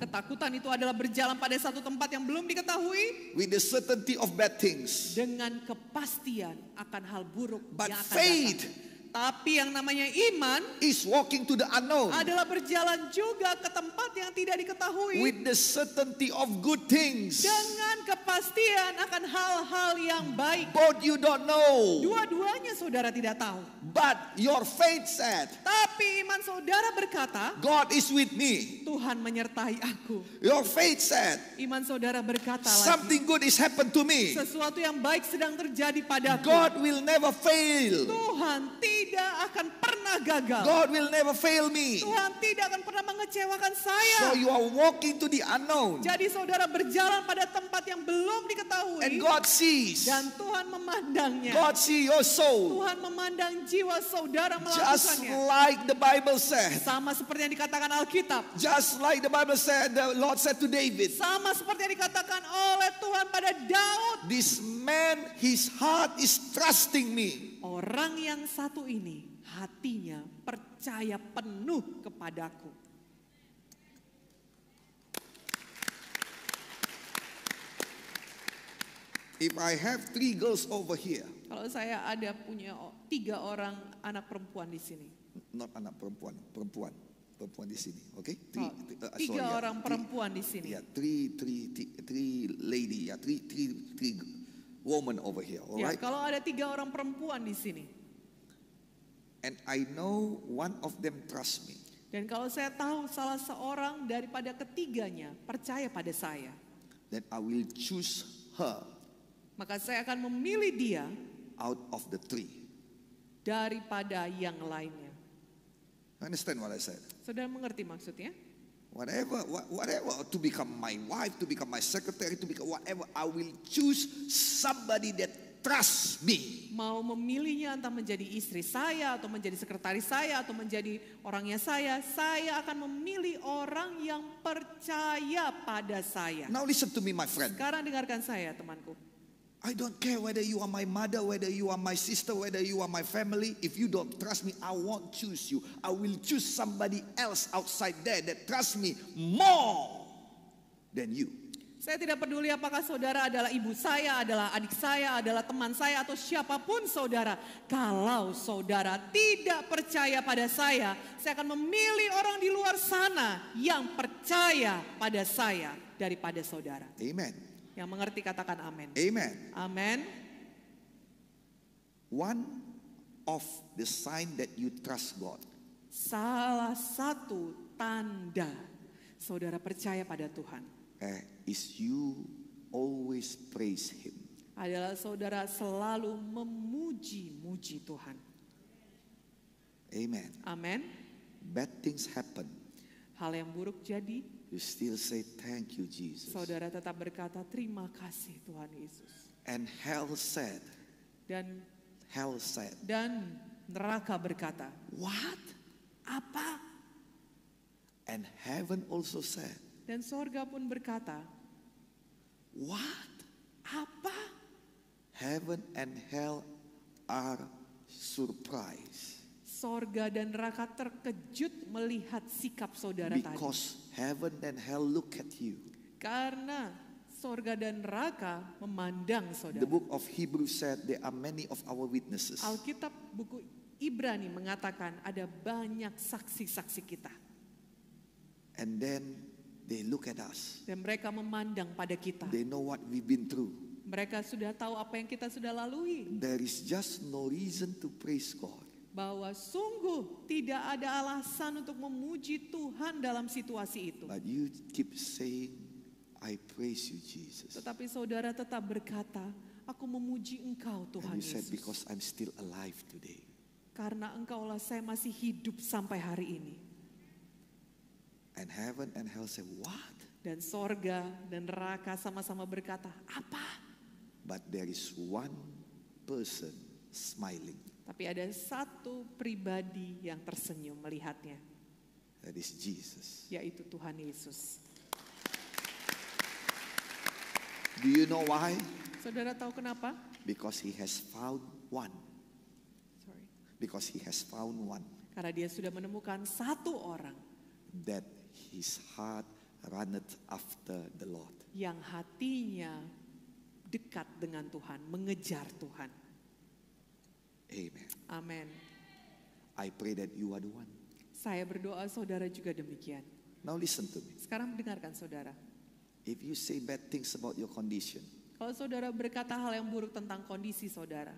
Ketakutan itu adalah berjalan pada satu tempat yang belum diketahui
with the certainty of bad things.
dengan kepastian akan hal buruk
But
yang akan
faith
datang. Tapi yang namanya iman
is walking to the unknown
adalah berjalan juga ke tempat yang tidak diketahui
with the certainty of good things.
dengan kepastian akan hal-hal yang baik.
Both you don't know,
Dua-duanya saudara tidak tahu.
but your faith said,
Tapi iman saudara berkata,
God is with me.
Tuhan menyertai aku.
Your faith said,
Iman saudara berkata lagi,
something good is happened to me.
sesuatu yang baik sedang terjadi padaku.
God will never fail.
Tuhan tidak akan pernah gagal.
God will never fail me.
Tuhan tidak akan pernah mengecewakan saya.
So you are walking to the unknown,
Jadi saudara berjalan pada tempat yang belum diketahui.
and God sees.
Dan Tuhan memandangnya.
God see your soul.
Tuhan memandang jiwa saudara
Just
melakukannya.
like the Bible said.
Sama seperti yang dikatakan Alkitab.
Just like the Bible said, the Lord said to David,
Sama seperti yang dikatakan oleh Tuhan pada Daud.
this man, his heart is trusting me.
Orang yang satu ini hatinya percaya penuh kepadaku.
If I have 3 girls over here,
Kalau saya ada punya 3 orang anak perempuan di sini.
not anak perempuan, perempuan di sini, okay?
Oh, 3 orang perempuan di sini.
Yeah, three lady, yeah, three woman over here, all
Ya,
right?
kalau ada 3 orang perempuan di sini.
And I know one of them trust me.
Dan kalau saya tahu salah seorang daripada ketiganya percaya pada saya,
Then I will choose her
maka saya akan memilih dia
out of the 3.
daripada yang lainnya.
Understand what I said?
Saudara mengerti maksudnya?
Whatever, to become my wife, to become my secretary, to become whatever, I will choose somebody that trusts me.
Mau memilihnya entah menjadi istri saya atau menjadi sekretaris saya atau menjadi orangnya saya akan memilih orang yang percaya pada saya.
Now listen to me, my friend.
Sekarang dengarkan saya, temanku.
I don't care whether you are my mother, whether you are my sister, whether you are my family. If you don't trust me, I won't choose you. I will choose somebody else outside there that trusts me more than you.
Saya tidak peduli apakah saudara adalah ibu saya, adalah adik saya, adalah teman saya, atau siapapun saudara. Kalau saudara tidak percaya pada saya akan memilih orang di luar sana yang percaya pada saya daripada saudara.
Amen.
Yang mengerti katakan amin.
Amen.
Amin.
One of the sign that you trust God
Salah satu tanda saudara percaya pada Tuhan
is you always praise Him.
adalah saudara selalu memuji-muji Tuhan.
Amen.
Amin.
Bad things happen.
Hal yang buruk jadi,
You still say thank you, Jesus.
saudara tetap berkata terima kasih Tuhan Yesus.
And hell said,
Dan neraka berkata,
what?
apa?
And heaven also said,
Dan sorga pun berkata,
what?
apa?
Heaven and hell are surprised.
Sorga dan neraka terkejut melihat sikap saudara tadi.
Because heaven and hell look at you.
Karena sorga dan neraka memandang
The
saudara.
book of Hebrews said there are many of our witnesses.
Alkitab buku Ibrani mengatakan ada banyak saksi-saksi kita.
And then they look at us.
Dan mereka memandang pada kita.
They know what we've been through.
Mereka sudah tahu apa yang kita sudah lalui.
There is just no reason to praise God.
bahwa sungguh tidak ada alasan untuk memuji Tuhan dalam situasi itu.
But you keep saying, I praise you, Jesus.
Tetapi saudara tetap berkata, aku memuji Engkau Tuhan
And you said,
Yesus.
because I'm still alive today.
Karena Engkaulah saya masih hidup sampai hari ini.
And heaven and hell say, what?
Dan sorga dan neraka sama-sama berkata, apa?
But there is one person smiling.
Tapi ada satu pribadi yang tersenyum melihatnya,
That is Jesus.
yaitu Tuhan Yesus.
Do you know why?
Saudara tahu kenapa?
Because he has found one.
Sorry.
Because he has found one.
Karena dia sudah menemukan satu orang
That his heart runneth after the Lord.
yang hatinya dekat dengan Tuhan, mengejar Tuhan.
Amen.
Amin.
I pray that you are the one.
Saya berdoa saudara juga demikian.
Now listen to me.
Sekarang dengarkan saudara.
If you say bad things about your condition,
Kalau saudara berkata hal yang buruk tentang kondisi saudara,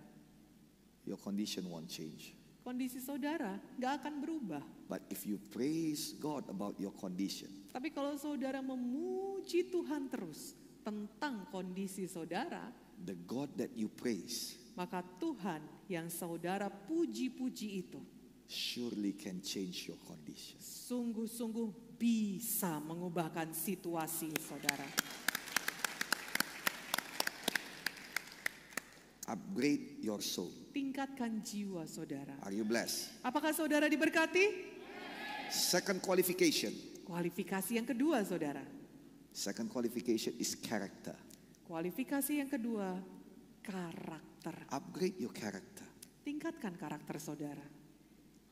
your condition won't change.
kondisi saudara gak akan berubah.
But if you praise God about your condition,
Tapi kalau saudara memuji Tuhan terus tentang kondisi saudara,
the God that you praise
maka Tuhan yang saudara puji-puji itu
surely can change your condition.
sungguh-sungguh bisa mengubahkan situasi saudara.
Upgrade your soul.
Tingkatkan jiwa saudara.
Are you blessed?
Apakah saudara diberkati?
Second qualification.
Kualifikasi yang kedua saudara.
Second qualification is character.
Kualifikasi yang kedua, karakter.
Upgrade your character.
Tingkatkan karakter saudara.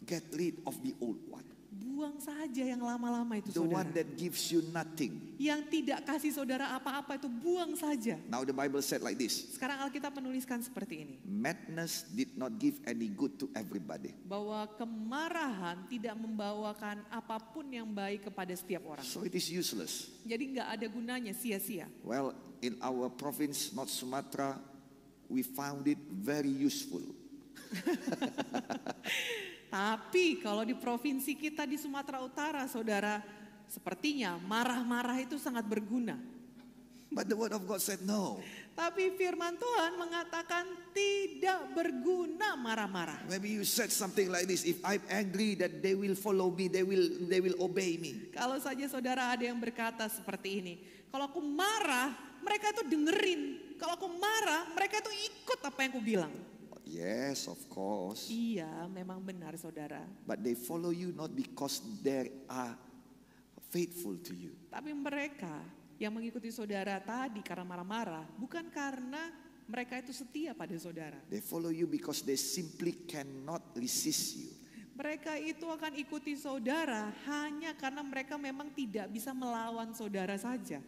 Get rid of the old one.
Buang saja yang lama-lama itu
The
saudara.
one that gives you nothing.
Yang tidak kasih saudara apa-apa itu buang saja.
Now the Bible said like this.
Sekarang Alkitab menuliskan seperti ini.
Madness did not give any good to everybody.
Bahwa kemarahan tidak membawakan apapun yang baik kepada setiap orang.
So it is useless.
Jadi nggak ada gunanya, sia-sia.
Well, in our province, North Sumatra, we found it very useful.
Tapi kalau di provinsi kita di Sumatera Utara, saudara, sepertinya marah-marah itu sangat berguna.
But the word of God said no.
Tapi firman Tuhan mengatakan tidak berguna marah-marah.
Maybe you said something like this, if I'm angry that they will follow me, they will obey me.
Kalau saja saudara ada yang berkata seperti ini, kalau aku marah, mereka itu dengerin. Kalau aku marah, mereka itu ikut apa yang aku bilang.
Yes, of course.
Iya, memang benar saudara.
But they follow you not because they are faithful to you.
Tapi mereka yang mengikuti saudara tadi karena marah-marah, bukan karena mereka itu setia pada saudara.
They follow you because they simply cannot resist you.
Mereka itu akan ikuti saudara hanya karena mereka memang tidak bisa melawan saudara saja.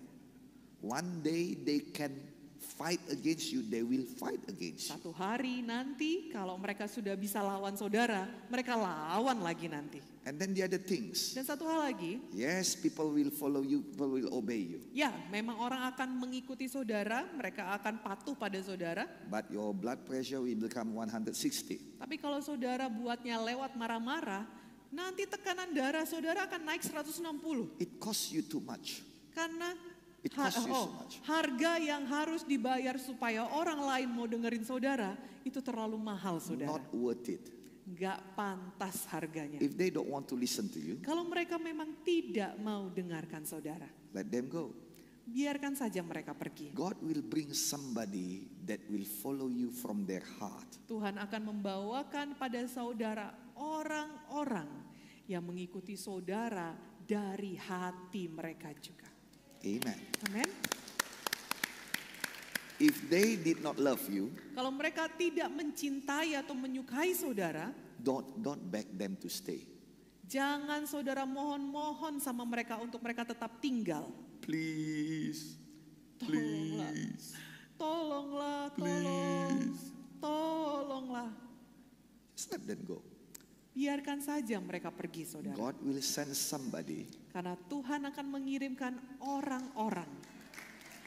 One day they can fight against you, they will fight against you.
Satu hari nanti kalau mereka sudah bisa lawan saudara, mereka lawan lagi nanti.
And then the other things.
Dan satu hal lagi,
Yes, people will follow you, people will obey you.
ya memang orang akan mengikuti saudara, mereka akan patuh pada saudara.
But your blood pressure will become 160.
Tapi kalau saudara buatnya lewat marah-marah, nanti tekanan darah saudara akan naik 160.
It costs you too much.
Karena
It costs you so much.
harga yang harus dibayar supaya orang lain mau dengerin saudara, itu terlalu mahal saudara.
Not worth it.
Gak pantas harganya.
If they don't want to listen to you,
Kalau mereka memang tidak mau dengarkan saudara,
let them go.
biarkan saja mereka pergi.
God will bring somebody that will follow you from their heart.
Tuhan akan membawakan pada saudara orang-orang yang mengikuti saudara dari hati mereka juga.
Amen.
Amin.
If they did not love you,
Kalau mereka tidak mencintai atau menyukai saudara,
don't beg them to stay.
jangan saudara mohon-mohon sama mereka untuk mereka tetap tinggal.
Please,
Tolonglah, tolonglah.
just let them go.
Biarkan saja mereka pergi saudara.
God will send somebody,
Karena Tuhan akan mengirimkan orang-orang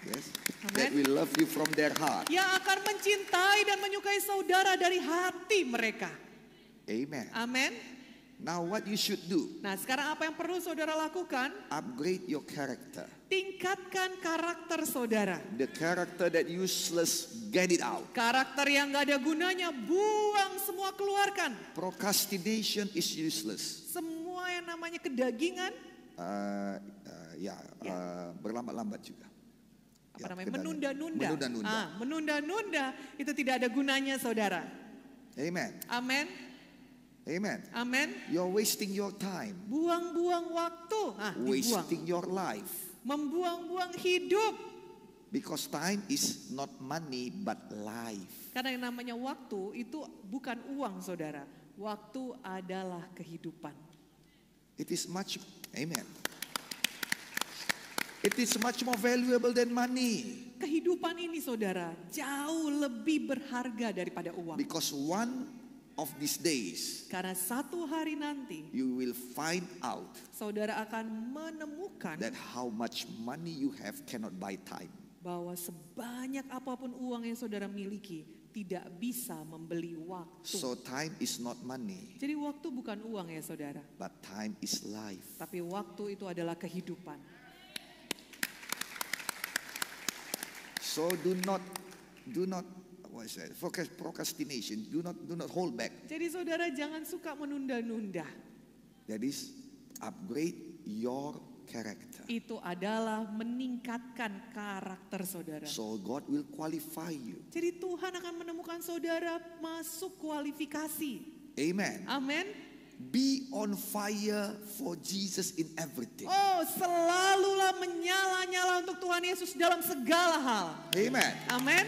yes,
Amen.
that will love you from their heart.
yang akan mencintai dan menyukai saudara dari hati mereka.
Amen.
Amin.
Now what you should do,
Nah, sekarang apa yang perlu saudara lakukan?
upgrade your character.
Tingkatkan karakter saudara.
The character that useless, get it out.
Karakter yang gak ada gunanya, buang semua, keluarkan.
Procrastination is useless.
Semua yang namanya kedagingan,
Berlambat-lambat juga.
apa namanya, menunda-nunda.
Menunda-nunda.
Menunda-nunda itu tidak ada gunanya saudara.
Amen.
Amin.
Amen.
Amin.
You're wasting your time.
Buang-buang waktu. Dibuang.
Wasting your life.
Membuang-buang hidup.
Because time is not money but life.
Karena yang namanya waktu itu bukan uang saudara. Waktu adalah kehidupan.
It is much, amen. It is much more valuable than money.
Kehidupan ini saudara jauh lebih berharga daripada uang.
Because one of these days,
Karena satu hari nanti
you will find out
saudara akan menemukan
that how much money you have cannot buy time.
bahwa sebanyak apapun uang yang saudara miliki tidak bisa membeli waktu.
So time is not money,
Jadi waktu bukan uang ya saudara,
but time is life.
tapi waktu itu adalah kehidupan.
So do not, what is that? Procrastination. Do not hold back.
Jadi saudara jangan suka menunda-nunda.
That is, upgrade your character.
Itu adalah meningkatkan karakter saudara.
So God will qualify you.
Jadi Tuhan akan menemukan saudara masuk kualifikasi.
Amen.
Amin.
Be on fire for Jesus in everything.
Oh, selalulah menyala-nyala untuk Tuhan Yesus dalam segala hal.
Amen.
Amin.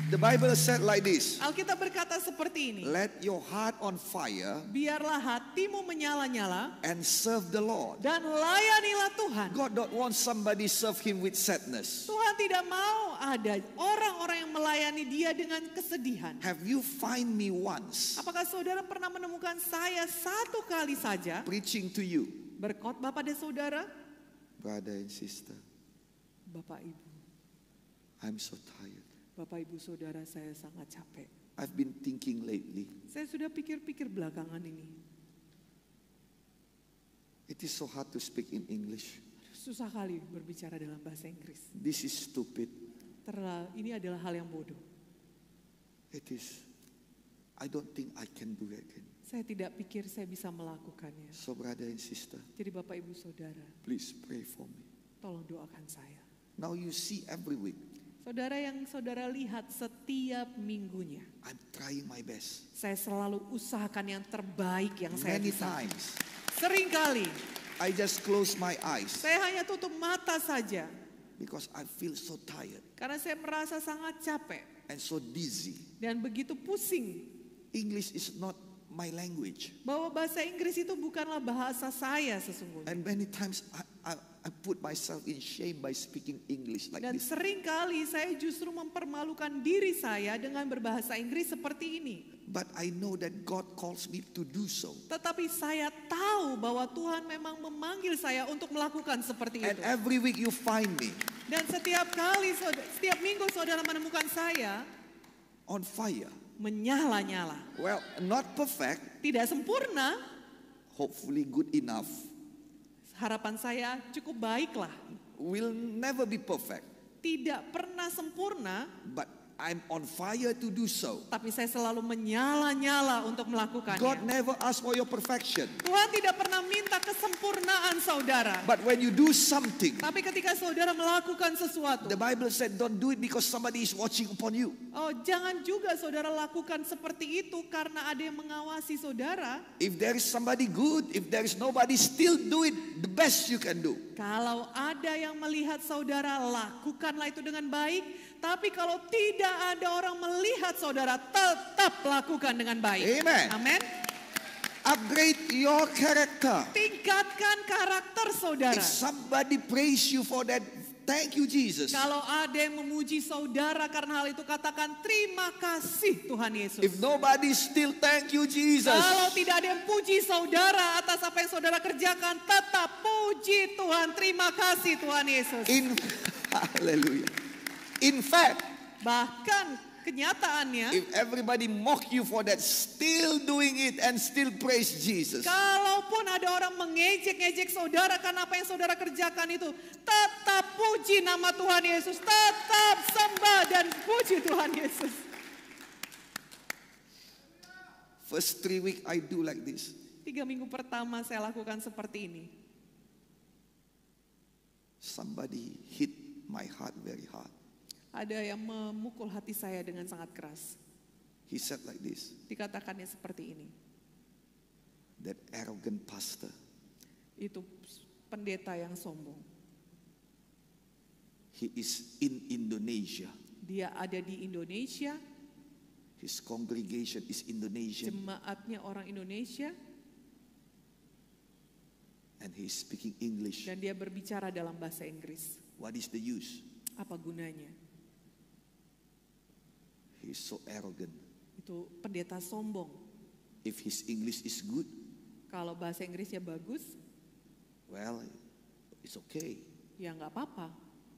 The Bible said like this.
Alkitab berkata seperti ini.
Let your heart on fire
Biarlah hatimu menyala-nyala
and serve the Lord.
dan layanilah Tuhan.
God don't want somebody serve him with sadness.
Tuhan tidak mau ada orang-orang yang melayani dia dengan kesedihan.
Have you find me once
Apakah saudara pernah menemukan saya satu kali saja
preaching to you?
berkhotbah pada saudara?
Brother and sister,
Bapak Ibu,
I'm so tired.
Bapak Ibu saudara, saya sangat capek.
I've been thinking lately.
Saya sudah pikir-pikir belakangan ini.
It is so hard to speak in English.
Susah kali berbicara dalam bahasa Inggris.
This is stupid.
Ini adalah hal yang bodoh.
It is. I don't think I can do it again.
Saya tidak pikir saya bisa melakukannya.
So brother and sister,
Jadi Bapak Ibu saudara,
please pray for me.
tolong doakan saya.
Now you see every week,
Saudara yang saudara lihat setiap minggunya,
I'm trying my best.
saya selalu usahakan yang terbaik yang saya
Many
bisa.
times,
Seringkali
I just close my eyes
saya hanya tutup mata saja
because I feel so tired
karena saya merasa sangat capek
and so dizzy.
dan begitu pusing
English is not my language.
bahwa bahasa Inggris itu bukanlah bahasa saya sesungguhnya.
And many times I put myself in shame by speaking English like
Dan
this.
seringkali saya justru mempermalukan diri saya dengan berbahasa Inggris seperti ini.
But I know that God calls me to do so.
Tetapi saya tahu bahwa Tuhan memang memanggil saya untuk melakukan seperti
And
itu.
every week you find me
Dan setiap minggu saudara menemukan saya
on fire.
menyala-nyala.
Well, not perfect,
Tidak sempurna,
hopefully good enough.
harapan saya cukup baiklah.
Will never be perfect,
Tidak pernah sempurna,
but I'm on fire to do so.
tapi saya selalu menyala-nyala untuk
God
melakukannya.
never asks for your perfection.
Tuhan tidak pernah minta kesempurnaan saudara.
But when you do something,
Tapi ketika saudara melakukan sesuatu,
the Bible said don't do it because somebody is watching upon you.
oh jangan juga saudara lakukan seperti itu karena ada yang mengawasi saudara.
If there is somebody good, if there is nobody, still do it the best you can do.
Kalau ada yang melihat saudara, lakukanlah itu dengan baik. Tapi kalau tidak ada orang melihat saudara, tetap lakukan dengan baik.
Amen.
Amin.
Upgrade your character.
Tingkatkan karakter saudara.
If somebody praise you for that, thank you Jesus.
Kalau ada yang memuji saudara karena hal itu, katakan terima kasih Tuhan Yesus.
If nobody, still thank you Jesus.
Kalau tidak ada yang puji saudara atas apa yang saudara kerjakan, tetap puji Tuhan. Terima kasih Tuhan Yesus.
Hallelujah. In fact,
Bahkan kenyataannya,
if everybody mock you for that, still doing it and still praise Jesus.
kalaupun ada orang mengejek-ngejek saudara karena apa yang saudara kerjakan itu, tetap puji nama Tuhan Yesus, tetap sembah dan puji Tuhan Yesus.
First 3 weeks I do like this.
3 minggu pertama saya lakukan seperti ini.
Somebody hit my heart very hard.
Ada yang memukul hati saya dengan sangat keras.
He said like this,
Dikatakannya seperti ini.
that arrogant pastor,
Itu pendeta yang sombong.
he is in Indonesia.
Dia ada di Indonesia,
His congregation is Indonesian,
jemaatnya orang Indonesia,
and he is speaking English.
dan dia berbicara dalam bahasa Inggris.
What is the use?
Apa gunanya?
He is so arrogant.
Itu pendeta sombong.
If his English is good,
Kalau bahasa Inggrisnya bagus,
well, it's okay.
ya nggak apa-apa.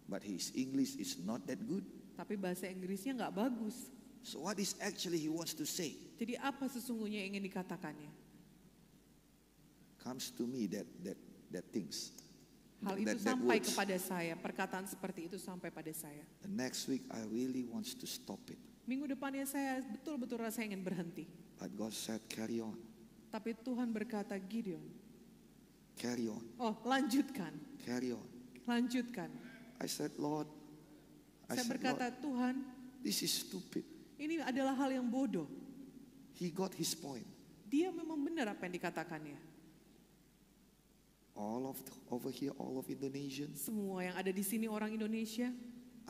But his English is not that good.
Tapi bahasa Inggrisnya nggak bagus.
So what is actually he wants to say?
Jadi apa sesungguhnya yang ingin dikatakannya?
Comes to me that things.
Hal itu
that
sampai
words.
kepada saya, perkataan seperti itu sampai pada saya.
The next week I really wants to stop it.
Minggu depannya saya betul-betul rasa ingin berhenti.
But God said, carry on,
Tapi Tuhan berkata, Gideon,
carry on,
oh lanjutkan,
carry on.
lanjutkan.
I said, Lord,
Saya berkata, Tuhan,
this is stupid.
ini adalah hal yang bodoh.
He got his point.
Dia memang benar apa yang dikatakannya.
Over here, all of Indonesians.
Semua yang ada di sini orang Indonesia,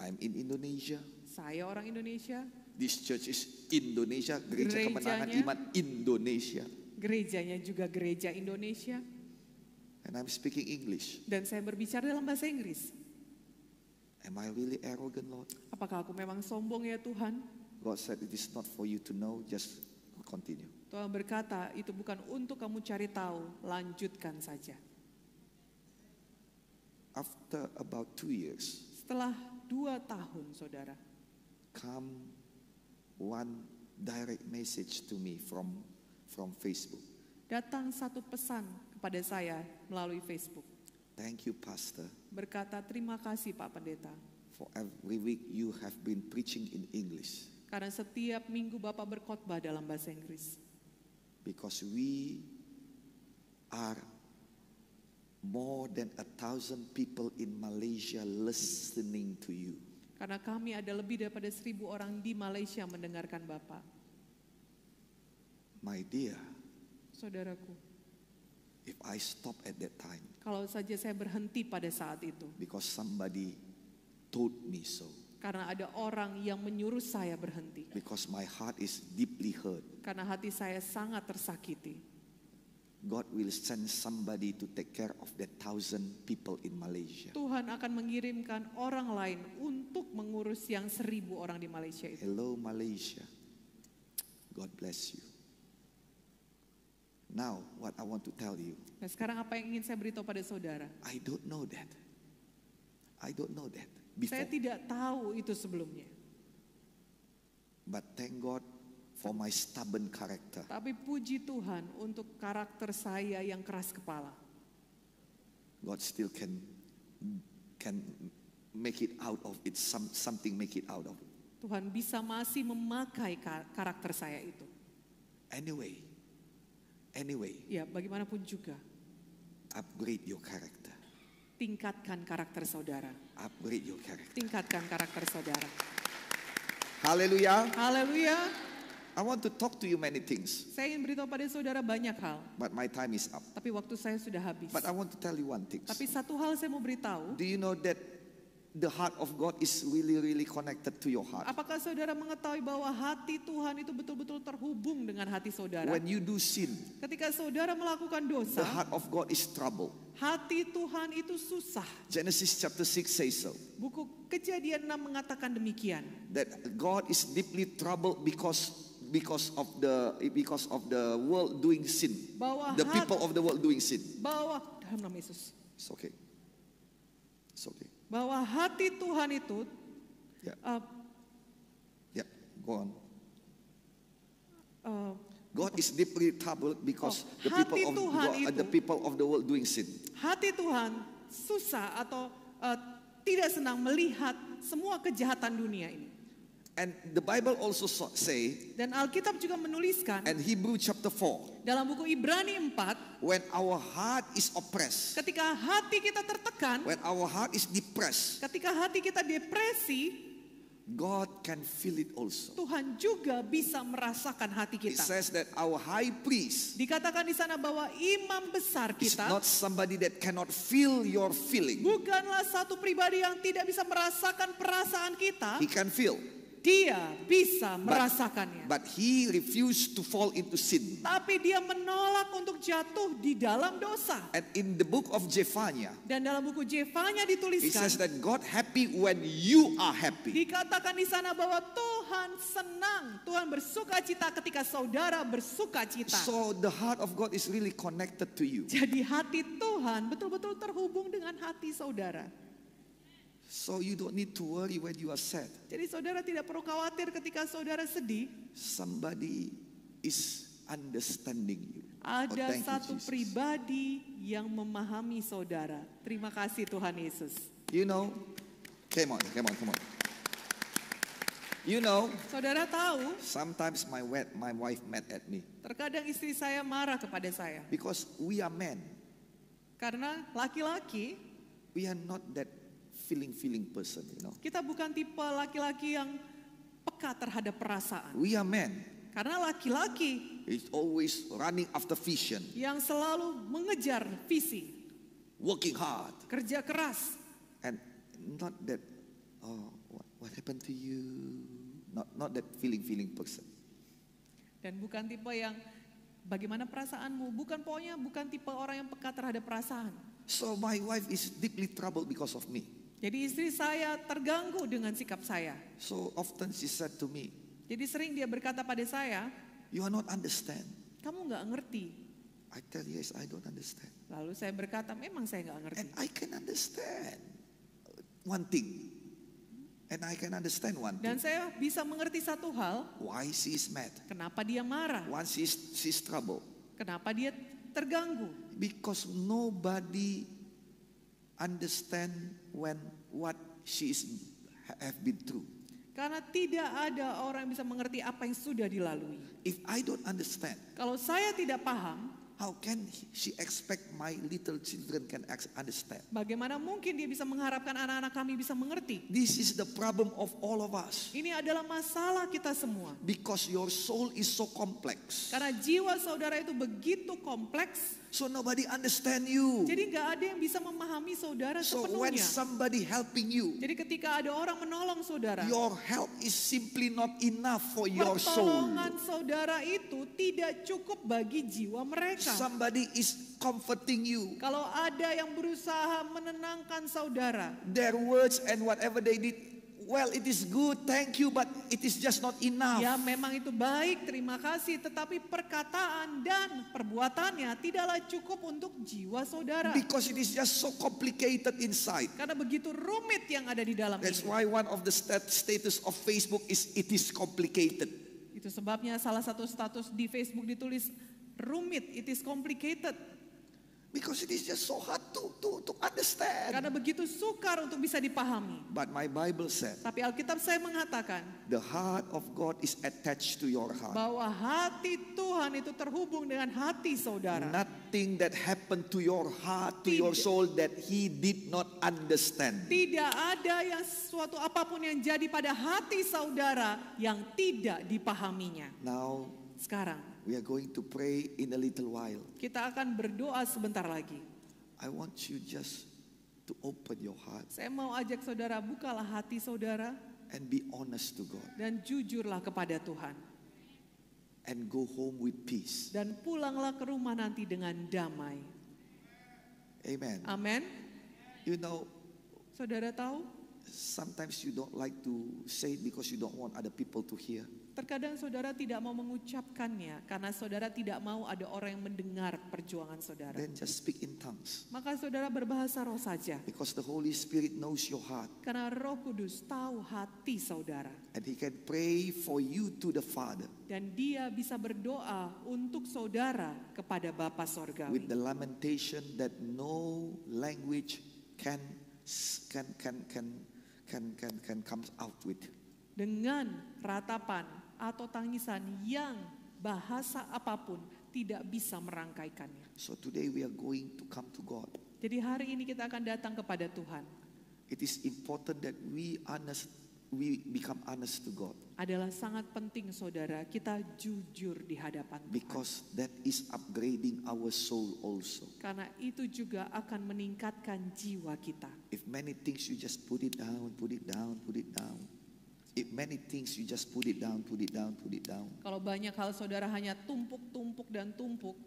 I'm in Indonesia.
saya orang Indonesia,
This church is Indonesia. Gereja Kemenangan
Gerejanya.
Iman Indonesia.
gerejanya juga gereja Indonesia,
And I'm speaking English.
dan saya berbicara dalam bahasa Inggris.
Am I really arrogant, Lord?
Apakah aku memang sombong ya Tuhan?
God said, it is not for you to know, just continue.
Tuhan berkata, itu bukan untuk kamu cari tahu, lanjutkan saja.
After about 2 years,
Setelah 2 tahun, saudara,
come one direct message to me from Facebook.
datang satu pesan kepada saya melalui Facebook.
Thank you, Pastor.
Berkata, terima kasih Pak Pendeta.
For every week you have been preaching in English.
Karena setiap minggu Bapak berkhotbah dalam bahasa Inggris.
Because we are more than 1,000 people in Malaysia listening to you.
Karena kami ada lebih daripada 1.000 orang di Malaysia mendengarkan Bapak.
My dear,
Saudaraku,
if I stop at that time
kalau saja saya berhenti pada saat itu.
because somebody told me so,
Karena ada orang yang menyuruh saya berhenti.
because my heart is deeply hurt,
Karena hati saya sangat tersakiti.
God will send somebody to take care of that 1,000 people in Malaysia.
Tuhan akan mengirimkan orang lain untuk mengurus yang 1.000 orang di Malaysia itu.
Hello, Malaysia. God bless you. Now, what I want to tell you,
Nah, sekarang apa yang ingin saya beritahu pada saudara?
I don't know that. I don't know that before.
Saya tidak tahu itu sebelumnya.
But thank God for my stubborn character.
Tapi puji Tuhan untuk karakter saya yang keras kepala.
God still can make it out of it. Something make it out of it.
Tuhan bisa masih memakai karakter saya itu.
Anyway,
Ya, bagaimanapun juga,
upgrade your character.
tingkatkan karakter saudara.
Upgrade your character.
Tingkatkan karakter saudara.
Hallelujah.
Haleluya.
I want to talk to you many things,
Saya ingin beritahu pada saudara banyak hal.
but my time is up.
Tapi waktu saya sudah habis.
But I want to tell you one thing.
Tapi satu hal saya mau beritahu.
Do you know that the heart of God is really, really connected to your heart?
Apakah saudara mengetahui bahwa hati Tuhan itu betul-betul terhubung dengan hati saudara?
When you do sin,
Ketika saudara melakukan
the
dosa,
heart of God is troubled.
hati Tuhan itu susah.
Genesis chapter 6 says so.
Buku Kejadian 6 mengatakan demikian.
That God is deeply troubled because of the world doing sin.
Bahwa
The people of the world doing sin.
bahwa dalam nama Yesus,
It's okay. It's okay.
bahwa hati Tuhan itu
Yeah.
uh,
Yeah. Go on.
Eh,
God is deeply troubled because
Oh,
the people
hati
of
Tuhan
God, the
itu-
people of the world doing sin.
Hati Tuhan susah atau tidak senang melihat semua kejahatan dunia ini.
And the Bible also say,
Dan Alkitab juga menuliskan
and Hebrew chapter 4,
dalam buku Ibrani 4,
when our heart is oppressed,
ketika hati kita tertekan,
when our heart is depressed,
ketika hati kita depresi,
God can feel it also.
Tuhan juga bisa merasakan hati
It
kita.
says that our high priest
Dikatakan di sana bahwa imam besar
is
kita
not somebody that cannot feel your feeling.
bukanlah satu pribadi yang tidak bisa merasakan perasaan kita.
He can feel,
Dia bisa merasakannya.
but he refused to fall into sin.
Tapi dia menolak untuk jatuh di dalam dosa.
And in the book of Zephaniah,
Dan dalam buku Jefanya
it says
dituliskan,
that God happy when you are happy.
dikatakan di sana bahwa Tuhan senang, Tuhan bersukacita ketika saudara bersukacita.
So the heart of God is really connected to you.
Jadi hati Tuhan betul-betul terhubung dengan hati saudara.
So you don't need to worry when you are sad.
Jadi saudara tidak perlu khawatir ketika saudara sedih.
Somebody is understanding you. Oh,
Ada
thank you,
satu
Jesus.
pribadi yang memahami saudara. Terima kasih Tuhan Yesus.
You know, come on. You know,
Saudara tahu,
sometimes my wife mad at me
terkadang istri saya marah kepada saya.
because we are men.
Karena laki-laki,
We are not that feeling person, you know.
kita bukan tipe laki-laki yang peka terhadap perasaan.
We are men.
Karena laki-laki
It's always running after vision,
yang selalu mengejar visi,
working hard,
kerja keras.
and not that. Oh, what happened to you? Not that feeling person.
Dan bukan tipe yang bagaimana perasaanmu. Bukan tipe orang yang peka terhadap perasaan.
So my wife is deeply troubled because of me.
Jadi istri saya terganggu dengan sikap saya.
So often she said to me,
Jadi sering dia berkata pada saya,
"You are not understand."
kamu nggak ngerti.
I tell yes, I don't understand,
Lalu saya berkata, memang saya nggak ngerti.
and I can understand one thing, and I can understand one
Dan
thing.
saya bisa mengerti satu hal,
Why she is mad?
kenapa dia marah,
Why she's troubled?
kenapa dia terganggu.
Because nobody understand when what she is have been through.
Karena tidak ada orang yang bisa mengerti apa yang sudah dilalui.
If I don't understand,
Kalau saya tidak paham,
how can she expect my little children can understand?
bagaimana mungkin dia bisa mengharapkan anak-anak kami bisa mengerti?
This is the problem of all of us.
Ini adalah masalah kita semua.
Because your soul is so complex.
Karena jiwa saudara itu begitu kompleks,
So nobody understand you.
jadi nggak ada yang bisa memahami saudara
So when
sepenuhnya.
somebody helping you,
Jadi ketika ada orang menolong saudara,
your help is simply not enough for your soul.
pertolongan saudara itu tidak cukup bagi jiwa mereka.
Somebody is comforting you.
Kalau ada yang berusaha menenangkan saudara,
Their words and whatever they did, well, it is good, thank you, but it is just not enough.
ya memang itu baik, terima kasih, tetapi perkataan dan perbuatannya tidaklah cukup untuk jiwa saudara.
Because it is just so complicated inside.
Karena begitu rumit yang ada di dalam
That's
ini.
why one of the status of Facebook is it is complicated.
Itu sebabnya salah satu status di Facebook ditulis rumit, it is complicated.
Because it is just so hard to understand.
Karena begitu sukar untuk bisa dipahami.
But my Bible said,
Tapi Alkitab saya mengatakan
the heart of God is attached to your heart.
bahwa hati Tuhan itu terhubung dengan hati saudara.
Nothing that happened to your heart, to your soul that He did not understand.
Tidak ada yang suatu apapun yang jadi pada hati saudara yang tidak dipahaminya.
Now
Sekarang
we are going to pray in a little while.
kita akan berdoa sebentar lagi.
I want you just to open your heart
Saya mau ajak saudara, bukalah hati saudara
and be honest to God
dan jujurlah kepada Tuhan.
and go home with peace.
Dan pulanglah ke rumah nanti dengan damai.
Amen.
Amin.
You know,
Saudara tahu,
sometimes you don't like to say it because you don't want other people to hear.
Terkadang saudara tidak mau mengucapkannya karena saudara tidak mau ada orang yang mendengar perjuangan saudara.
Then just speak in tongues.
Maka saudara berbahasa roh saja.
Because the Holy Spirit knows your heart.
Karena Roh Kudus tahu hati saudara.
And He can pray for you to the Father.
Dan Dia bisa berdoa untuk saudara kepada Bapa Sorgawi.
With the lamentation that no language can come out with.
Dengan ratapan atau tangisan yang bahasa apapun tidak bisa merangkaikannya.
So today we are going to come to God.
Jadi hari ini kita akan datang kepada Tuhan.
It is important that we become honest to God.
Adalah sangat penting saudara kita jujur di hadapan Tuhan.
Because that is upgrading our soul also.
Karena itu juga akan meningkatkan jiwa kita.
If many things you just put it down. If many things you just put it down.
Kalau banyak hal saudara hanya tumpuk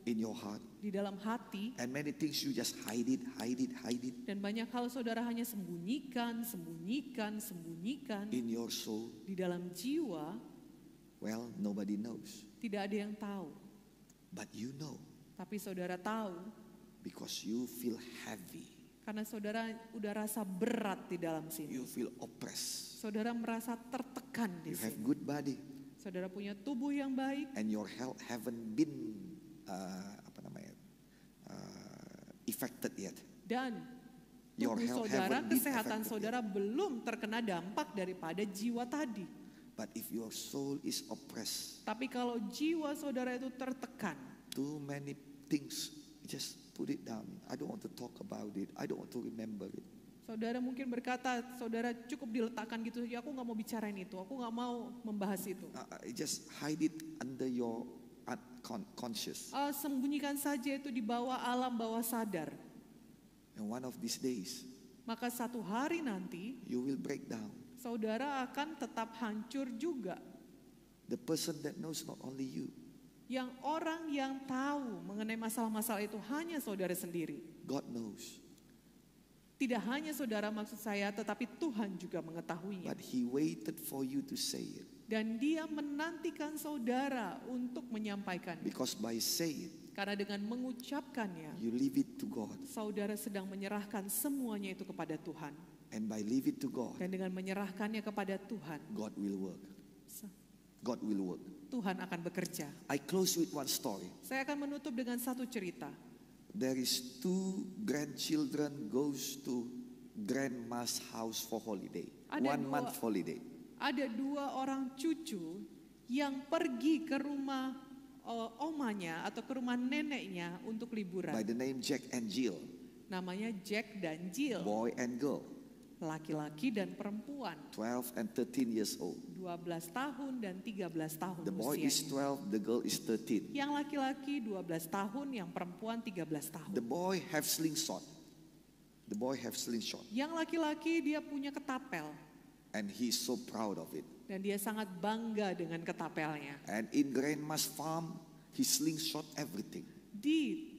In your heart.
di dalam hati.
And many things you just hide it.
Dan banyak hal saudara hanya sembunyikan.
In your soul.
Di dalam jiwa.
Well, nobody knows.
Tidak ada yang tahu.
But you know.
Tapi saudara tahu.
Because you feel heavy.
Karena saudara udah rasa berat di dalam sini.
You feel oppressed.
Saudara merasa tertekan di
You have
sini.
good body.
Saudara punya tubuh yang baik.
And your health haven't been affected yet.
Dan
Your
tubuh
health
saudara,
haven't been
kesehatan
affected
saudara belum terkena dampak daripada jiwa tadi.
But if your soul is oppressed,
Tapi kalau jiwa saudara itu tertekan,
too many things, just put it down. I don't want to talk about it. I don't want to remember it.
saudara mungkin berkata, saudara cukup diletakkan gitu saja, aku gak mau bicarain itu, aku gak mau membahas itu.
Just hide it under your conscious.
Sembunyikan saja itu di bawah alam bawah sadar.
And one of these days,
Maka satu hari nanti,
you will break down.
saudara akan tetap hancur juga.
The person that knows not only you,
Yang orang yang tahu mengenai masalah-masalah itu hanya saudara sendiri.
God knows.
Tidak hanya saudara maksud saya, tetapi Tuhan juga mengetahuinya.
But He waited for you to say it.
Dan Dia menantikan saudara untuk menyampaikan.
Because by saying it,
Karena dengan mengucapkannya,
you leave it to God.
saudara sedang menyerahkan semuanya itu kepada Tuhan.
And by leave it to God,
Dan dengan menyerahkannya kepada Tuhan,
God will work. God will work.
Tuhan akan bekerja.
I close with one story.
Saya akan menutup dengan satu cerita.
There is two grandchildren goes to grandma's house for holiday.
Ada
1 month holiday.
Ada 2 orang cucu yang pergi ke rumah omanya atau ke rumah neneknya untuk liburan.
By the name Jack and Jill.
Namanya Jack dan Jill.
Boy and girl.
Laki-laki dan perempuan.
12 and 13 years old.
12 tahun dan 13 tahun
The boy is
usianya.
12, the girl is 13.
Yang laki-laki 12 tahun, yang perempuan 13 tahun.
The boy have slingshot. The boy have slingshot.
Yang laki-laki dia punya ketapel.
And he's so proud of it.
Dan dia sangat bangga dengan ketapelnya.
And in grandma's farm, he slingshot everything.
Di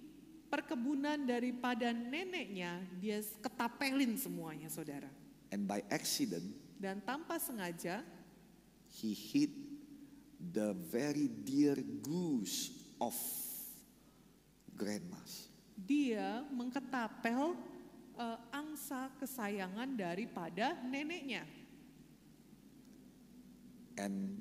perkebunan daripada neneknya, dia ketapelin semuanya saudara.
And by accident,
Dan tanpa sengaja,
he hit the very dear goose of grandma's.
dia mengketapel angsa kesayangan daripada neneknya.
And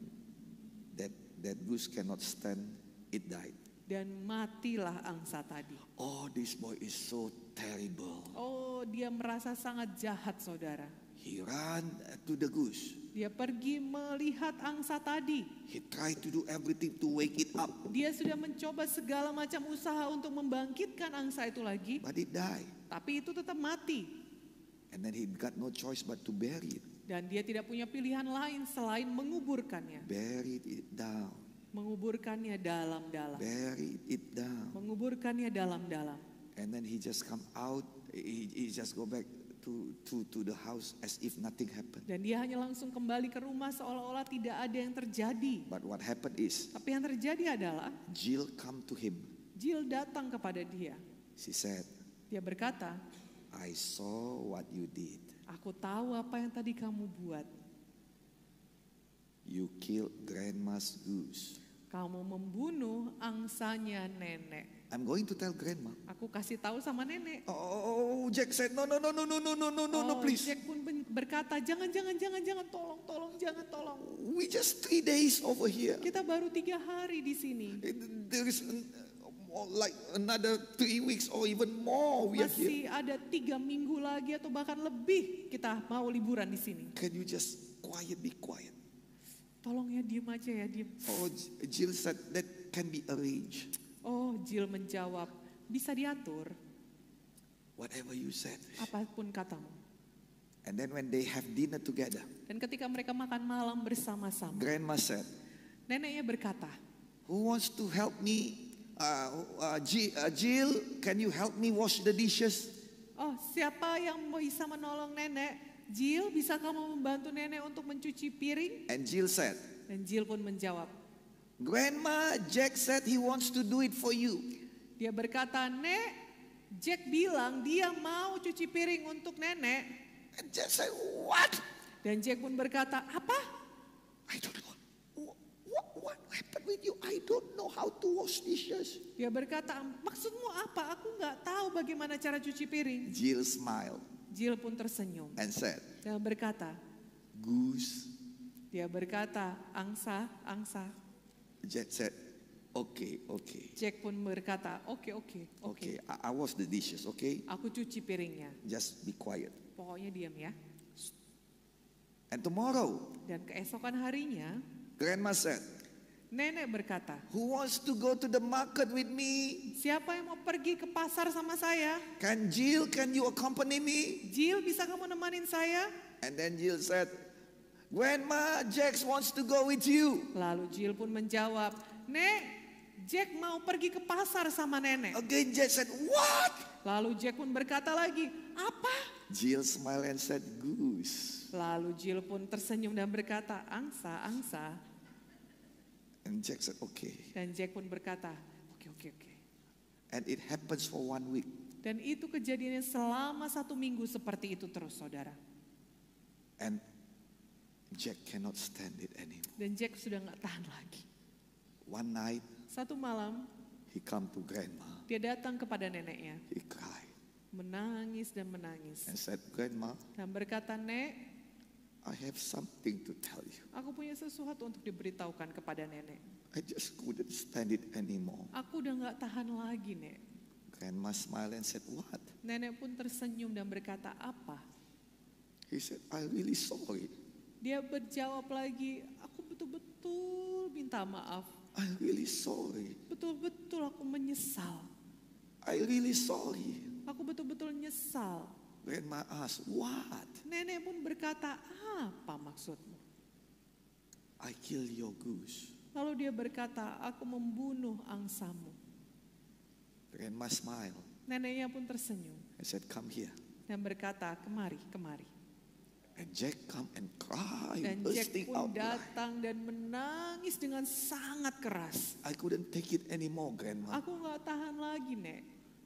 that goose cannot stand, it died.
Dan matilah angsa tadi.
Oh, this boy is so terrible.
Oh, dia merasa sangat jahat saudara.
He ran to the goose.
Dia pergi melihat angsa tadi.
He tried to do everything to wake it up,
Dia sudah mencoba segala macam usaha untuk membangkitkan angsa itu lagi.
but it died.
Tapi itu tetap mati.
And then he got no choice but to bury it.
Dan dia tidak punya pilihan lain selain menguburkannya.
Buried it down.
Menguburkannya dalam-dalam.
Buried it down.
Menguburkannya dalam-dalam.
And then he just come out. He just go back to the house as if nothing happened.
Dan dia hanya langsung kembali ke rumah seolah-olah tidak ada yang terjadi.
But what happened is,
Tapi yang terjadi adalah
Jill come to him.
Jill datang kepada dia.
She said,
Dia berkata,
I saw what you did.
aku tahu apa yang tadi kamu buat.
You killed grandma's goose.
Kamu membunuh angsanya nenek.
I'm going to tell grandma.
Aku kasih tahu sama nenek.
Oh, Jack said, no, please.
Jack pun berkata, jangan, tolong, jangan, tolong.
We just 3 days over here.
Kita baru 3 hari di sini.
There is like another 3 weeks or even more we are here.
Masih ada 3 minggu lagi atau bahkan lebih kita mau liburan di sini.
Can you just be quiet?
Tolong ya, diem aja ya, diem.
Oh, Jill said that can be arranged.
Oh, Jill menjawab, bisa diatur.
Whatever you said.
Apapun katamu.
And then when they have dinner together,
Dan ketika mereka makan malam bersama-sama,
grandma said,
neneknya berkata,
who wants to help me? Jill, can you help me wash the dishes?
oh, siapa yang bisa menolong nenek? Jill, bisa kamu membantu nenek untuk mencuci piring?
And Jill said,
Dan Jill pun menjawab,
Grandma, Jack said he wants to do it for you.
dia berkata, Nek, Jack bilang dia mau cuci piring untuk nenek.
And Jack said, what?
Dan Jack pun berkata, apa?
I don't know. What happened with you? I don't know how to wash dishes.
Dia berkata, maksudmu apa? Aku nggak tahu bagaimana cara cuci piring.
Jill smiled
Jill pun tersenyum
and said,
dan berkata,
goose.
dia berkata, angsa.
Jack said, okay.
Jack pun berkata, oke.
Okay, I wash the dishes, okay?
Aku cuci piringnya.
Just be quiet.
Pokoknya diam ya.
And tomorrow,
Dan keesokan harinya,
Grandma said,
nenek berkata,
who wants to go to the market with me?
siapa yang mau pergi ke pasar sama saya?
Jill, can you accompany me?
Jill, bisa kamu nemanin saya?
And then Jill said, Grandma, Jack wants to go with you.
Lalu Jill pun menjawab, Nek, Jack mau pergi ke pasar sama nenek.
Again, Jack said, what?
Lalu Jack pun berkata lagi, apa?
Jill smiled and said, goose.
Lalu Jill pun tersenyum dan berkata, angsa.
And Jack said, okay.
Dan Jack pun berkata, oke.
And it happens for 1 week.
Dan itu kejadiannya selama 1 minggu seperti itu terus, saudara.
And Jack cannot stand it anymore.
Dan Jack sudah gak tahan lagi.
One night,
Satu malam,
he come to Grandma.
dia datang kepada neneknya.
He cried
Menangis
and said, Grandma,
Dan berkata, Nek,
I have something to tell you.
aku punya sesuatu untuk diberitahukan kepada nenek.
I just couldn't stand it anymore.
Aku udah gak tahan lagi, Nek.
Grandma smiled and said, what?
Nenek pun tersenyum dan berkata, apa?
He said, I'm really sorry.
Dia berjawab lagi, aku betul-betul minta maaf.
I'm really sorry.
Betul-betul aku menyesal.
I'm really sorry.
Aku betul-betul nyesal.
Grandma asked, what?
Nenek pun berkata, apa maksudmu?
I killed your goose.
Lalu dia berkata, aku membunuh angsamu.
Grandma smiled
Neneknya pun tersenyum
and said, come here.
dan berkata, kemari.
And Jack come and cry,
Dan Jack
bursting
pun
out crying.
datang dan menangis dengan sangat keras.
I couldn't take it anymore, Grandma.
Aku gak tahan lagi, Nek.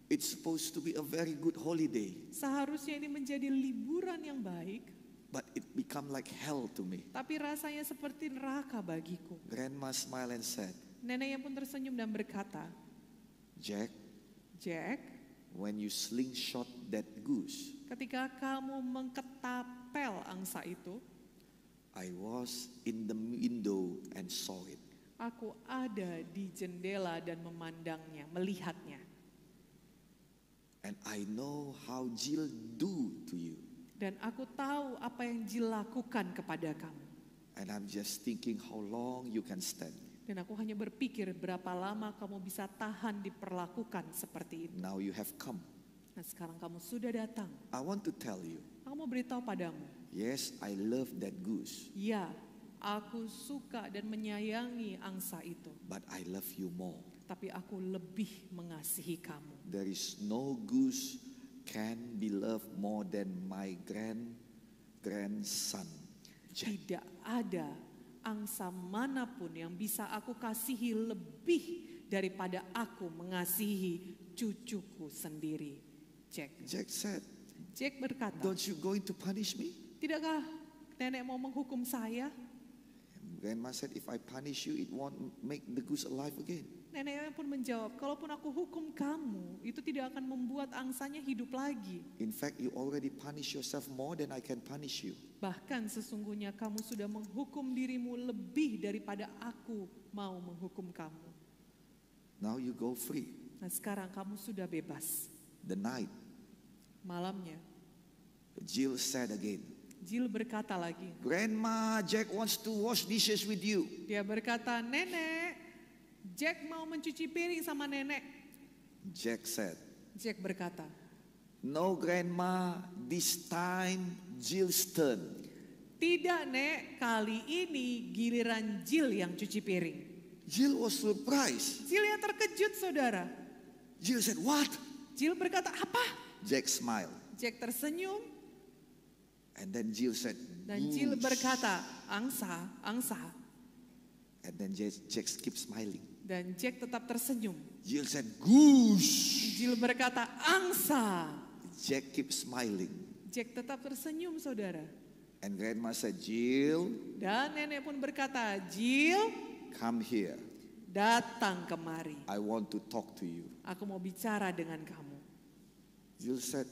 It's supposed to be a very good holiday,
Seharusnya ini menjadi liburan yang baik,
but it become like hell to me.
tapi rasanya seperti neraka bagiku.
Grandma smiled and said,
Neneknya pun tersenyum dan berkata,
Jack,
Jack,
when you slingshot that goose,
ketika kamu mengketapel angsa itu,
I was in the window and saw it.
aku ada di jendela dan memandangnya, melihatnya.
And I know how Jill do to you.
Dan aku tahu apa yang Jill lakukan kepada kamu.
And I'm just thinking how long you can stand.
Dan aku hanya berpikir berapa lama kamu bisa tahan diperlakukan seperti itu.
Now you have come.
Nah, sekarang kamu sudah datang.
I want to tell you,
Aku mau beritahu padamu.
yes, I love that goose,
Ya, aku suka dan menyayangi angsa itu.
but I love you more.
Tapi aku lebih mengasihi kamu.
There is no goose can be loved more than my grandson, Jack.
Tidak ada angsa manapun yang bisa aku kasihi lebih daripada aku mengasihi cucuku sendiri, Jack.
Jack said,
Jack berkata,
don't you going to punish me?
tidakkah nenek mau menghukum saya?
Grandma said, if I punish you, it won't make the goose alive again.
Neneknya pun menjawab, kalaupun aku hukum kamu, itu tidak akan membuat angsanya hidup lagi.
In fact, you already punish yourself more than I can punish you.
Bahkan sesungguhnya kamu sudah menghukum dirimu lebih daripada aku mau menghukum kamu.
Now you go free.
Nah sekarang kamu sudah bebas.
The night,
Malamnya,
Jill said again,
Jill berkata lagi.
Grandma, Jack wants to wash dishes with you.
Dia berkata, nenek, Jack mau mencuci piring sama nenek.
Jack said,
Jack berkata,
no, Grandma, this time Jill's turn.
tidak nek, kali ini giliran Jill yang cuci piring.
Jill was surprised.
Jill yang terkejut saudara.
Jill said, what?
Jill berkata, apa?
Jack smiled.
Jack tersenyum.
And then Jill said,
Dan Jill
"Goose."
berkata, angsa, angsa.
And then Jack kept smiling.
Dan Jack tetap tersenyum.
Jill said, goose.
Jill berkata, angsa.
Jack kept smiling.
Jack tetap tersenyum saudara.
And Grandma said, Jill,
Dan nenek pun berkata, Jill,
come here.
datang kemari.
I want to talk to you.
Aku mau bicara dengan kamu.
Jill said,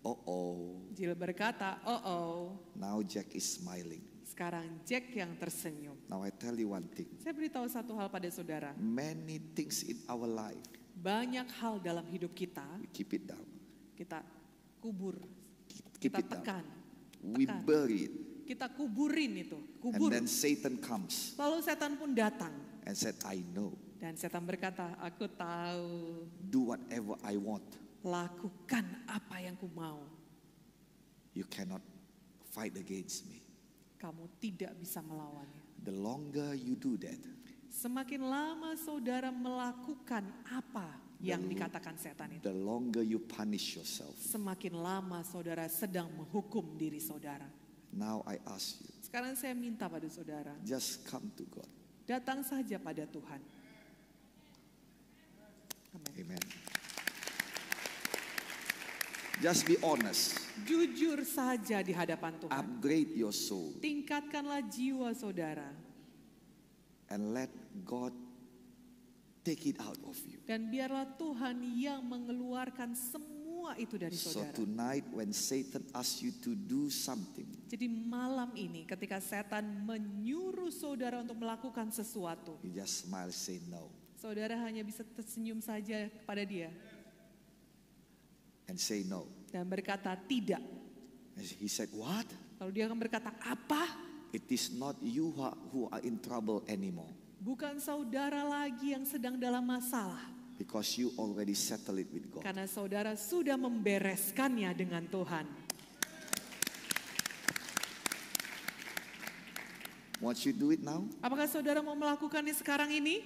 uh-oh.
Jill berkata, oh.
Now Jack is smiling.
Sekarang Jack yang tersenyum.
Now I tell you one thing.
Saya beritahu satu hal pada saudara.
Many things in our life,
Banyak hal dalam hidup kita,
we keep it down.
kita kubur.
Keep
Kita
it down.
tekan.
We
Tekan.
bury it.
Kita kuburin itu.
And
Kubur.
then Satan comes
Lalu setan pun datang.
and said, I know.
Dan setan berkata, aku tahu.
Do whatever I want.
Lakukan apa yang ku mau.
You cannot fight against me.
Kamu tidak bisa melawannya.
The longer you do that,
Semakin lama saudara melakukan apa yang dikatakan setan itu,
the longer you punish yourself.
semakin lama saudara sedang menghukum diri saudara.
Now I ask you,
Sekarang saya minta pada saudara,
just come to God.
datang saja pada Tuhan. Amin.
Amen. Just be honest.
Jujur saja di hadapan Tuhan.
Upgrade your soul
Tingkatkanlah jiwa saudara.
and let God take it out of you.
Dan biarlah Tuhan yang mengeluarkan semua itu dari
So
saudara.
tonight when Satan asks you to do something,
Jadi malam ini ketika setan menyuruh saudara untuk melakukan sesuatu,
you just smile, say no.
saudara hanya bisa tersenyum saja kepada dia
And say no.
dan berkata tidak.
And he said, what?
Lalu dia akan berkata, apa?
It is not you who are in trouble anymore.
Bukan saudara lagi yang sedang dalam masalah.
Because you already settled it with God.
Karena saudara sudah membereskannya dengan Tuhan.
Once you do it now,
Apakah saudara mau melakukannya sekarang ini?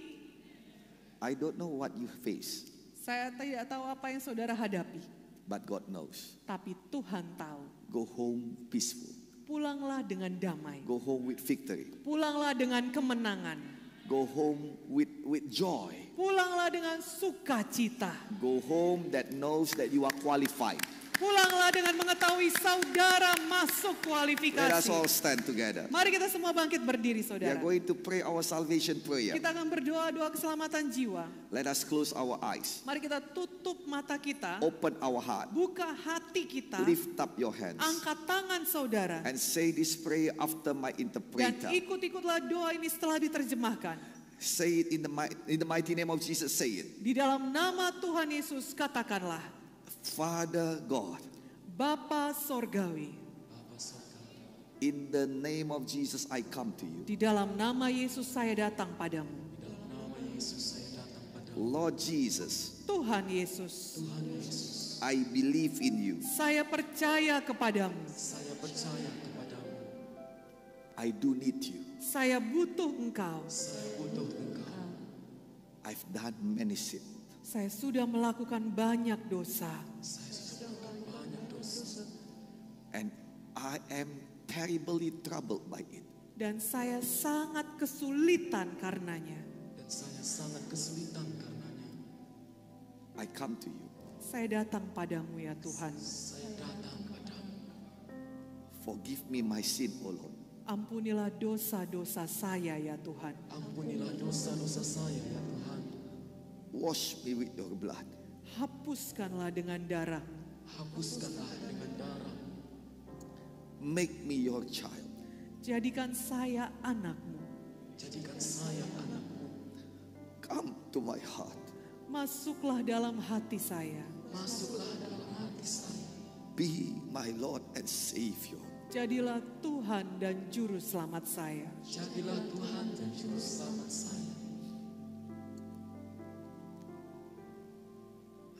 I don't know what you face,
Saya tidak tahu apa yang saudara hadapi.
but God knows.
Tapi Tuhan tahu.
Go home peaceful.
Pulanglah dengan damai.
Go home with victory.
Pulanglah dengan kemenangan.
Go home with joy.
Pulanglah dengan sukacita.
Go home that knows that you are qualified.
Pulanglah dengan mengetahui saudara masuk
Let us all
kualifikasi.
stand together.
Mari kita semua bangkit berdiri
We are
saudara.
going to pray our salvation prayer.
Kita akan berdoa doa keselamatan jiwa.
Let us close our eyes.
Mari kita tutup mata kita.
Open our heart.
Buka hati kita.
Lift up your hands.
Angkat tangan saudara.
And say this prayer after my
Dan
interpreter.
ikut-ikutlah doa ini setelah diterjemahkan.
Say it in the mighty name of Jesus. Say it.
Di dalam nama Tuhan Yesus katakanlah.
Father God,
Bapa Sorgawi.
in the name of Jesus I come to you.
Di dalam nama Yesus saya datang padamu.
Lord Jesus,
Tuhan Yesus.
I believe in you.
Saya percaya kepadamu.
Saya percaya kepadamu.
I do need you.
Saya butuh Engkau.
Saya butuh Engkau.
I've done many sins.
Saya sudah melakukan banyak dosa.
Saya sudah melakukan banyak dosa.
And I am terribly troubled by it.
Dan saya sangat kesulitan karenanya.
Dan saya sangat kesulitan karenanya.
I come to you.
Saya datang padamu ya Tuhan.
Saya datang padamu.
Forgive me my sin, O Lord.
Ampunilah dosa-dosa saya ya Tuhan.
Ampunilah dosa-dosa saya ya Tuhan.
Wash me with your blood.
Hapuskanlah dengan darah.
Hapuskanlah dengan darah.
Make me your child.
Jadikan saya anakmu.
Jadikan saya anakmu.
Come to my heart.
Masuklah dalam hati saya.
Masuklah dalam hati saya.
Be my Lord and Savior.
Jadilah Tuhan dan Juru Selamat saya.
Jadilah Tuhan dan Juru Selamat saya.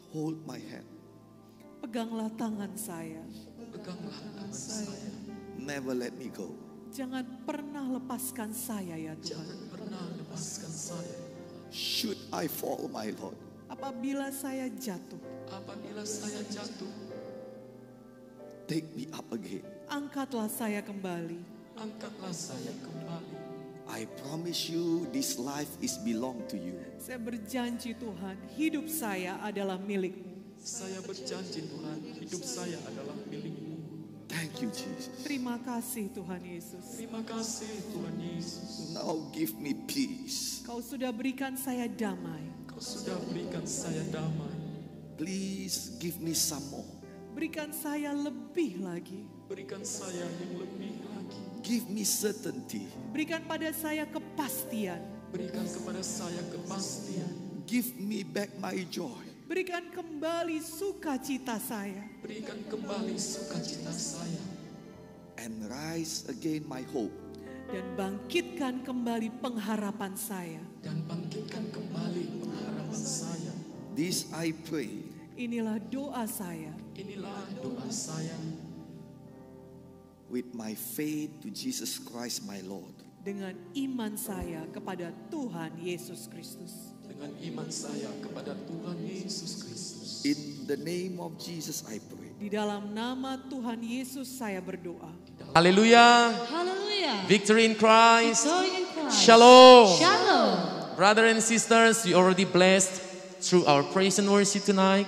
Hold my hand.
Peganglah tangan saya.
Peganglah tangan saya.
Never let me go.
Jangan pernah lepaskan saya ya Tuhan.
Jangan pernah lepaskan saya.
Should I fall, my Lord,
Apabila saya jatuh,
Apabila saya jatuh,
take me up again.
angkatlah saya kembali.
angkatlah saya kembali.
I promise you this life is belong to you.
Saya berjanji Tuhan, hidup saya adalah milik-Mu.
Saya berjanji Tuhan, hidup saya adalah milik-Mu.
Thank you, Jesus.
Terima kasih Tuhan Yesus.
Terima kasih Tuhan Yesus.
Now give me peace.
Kau sudah berikan saya damai.
Kau sudah berikan saya damai.
Please give me some more.
Berikan saya lebih lagi.
Berikan saya yang lebih lagi.
Give me certainty.
Berikan pada saya kepastian.
Berikan kepada saya kepastian.
Give me back my joy.
Berikan kembali sukacita saya.
Berikan kembali sukacita saya.
And rise again my hope.
Dan bangkitkan kembali pengharapan saya.
Dan bangkitkan kembali pengharapan saya.
This I pray
Inilah doa saya.
Inilah doa saya.
with my faith to Jesus Christ my Lord.
Dengan iman saya kepada Tuhan Yesus Kristus.
Dengan iman saya kepada Tuhan Yesus Kristus.
In the name of Jesus I pray.
Di dalam nama Tuhan Yesus saya berdoa.
Haleluya.
Hallelujah.
Victory in Christ.
Victory in Christ.
Shalom.
Shalom.
Brothers and sisters, we already blessed through our praise and worship tonight,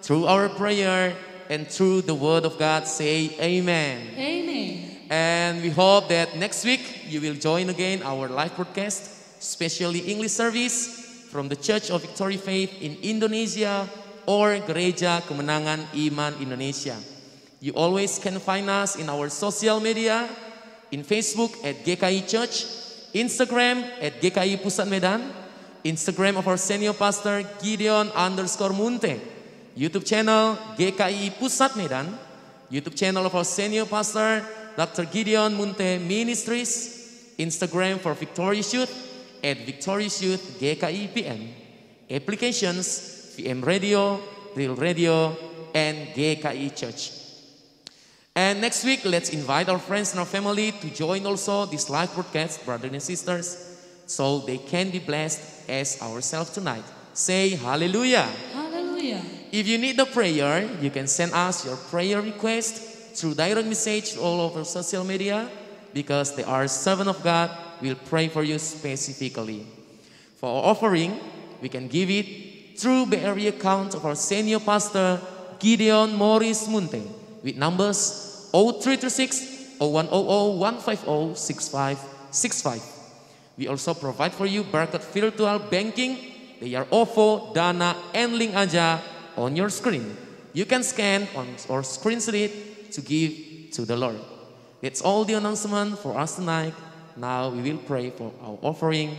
through our prayer, and through the word of God. Say amen.
Amen.
And we hope that next week you will join again our live broadcast, especially English service from the Church of Victory Faith in Indonesia or Gereja Kemenangan Iman Indonesia. You always can find us in our social media, in Facebook at GKI Church, Instagram at GKI Pusat Medan, Instagram of our senior pastor Gideon_Munte, YouTube channel GKI Pusat Medan, YouTube channel of our senior pastor Dr. Gideon Munte Ministries, Instagram for Victorious Youth at Victorious Youth GKI PM, applications VM Radio, Real Radio, and GKI Church. And next week, let's invite our friends and our family to join also this live broadcast, brothers and sisters, so they can be blessed as ourselves tonight. Say hallelujah.
Hallelujah.
If you need a prayer, you can send us your prayer request through direct message all over social media, because they are servant of God will pray for you specifically. For our offering, we can give it through the area account of our senior pastor Gideon Morris Munte with numbers 0336 0100 150 6565. We also provide for you Berkat virtual banking. They are OVO, Dana, and Link Aja on your screen. You can scan on or screenshot it to give to the Lord. That's all the announcement for us tonight. Now we will pray for our offering.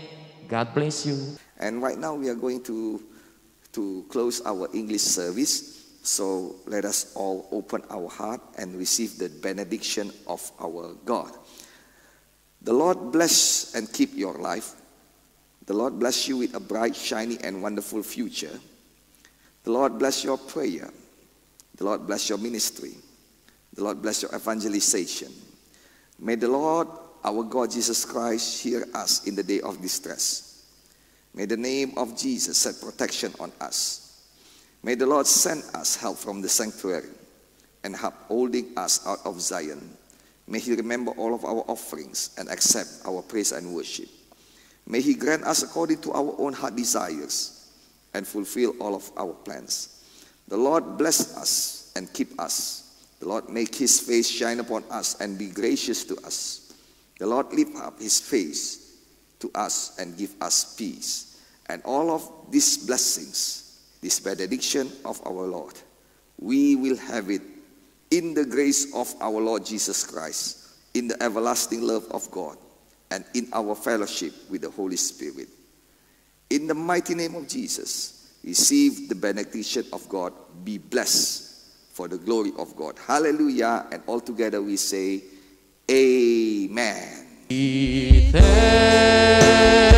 God bless you.
And right now we are going to close our English service. So let us all open our heart and receive the benediction of our God. The Lord bless and keep your life. The Lord bless you with a bright, shiny, and wonderful future. The Lord bless your prayer. The Lord bless your ministry. The Lord bless your evangelization. May the Lord, our God Jesus Christ, hear us in the day of distress. May the name of Jesus set protection on us. May the Lord send us help from the sanctuary and upholding us out of Zion. May He remember all of our offerings and accept our praise and worship. May He grant us according to our own heart desires and fulfill all of our plans. The Lord bless us and keep us. The Lord make His face shine upon us and be gracious to us. The Lord lift up his face to us and give us peace. And all of these blessings, this benediction of our Lord, we will have it in the grace of our Lord Jesus Christ, in the everlasting love of God, and in our fellowship with the Holy Spirit. In the mighty name of Jesus, receive the benediction of God. Be blessed for the glory of God. Hallelujah. And all together we say, Amen.
We thank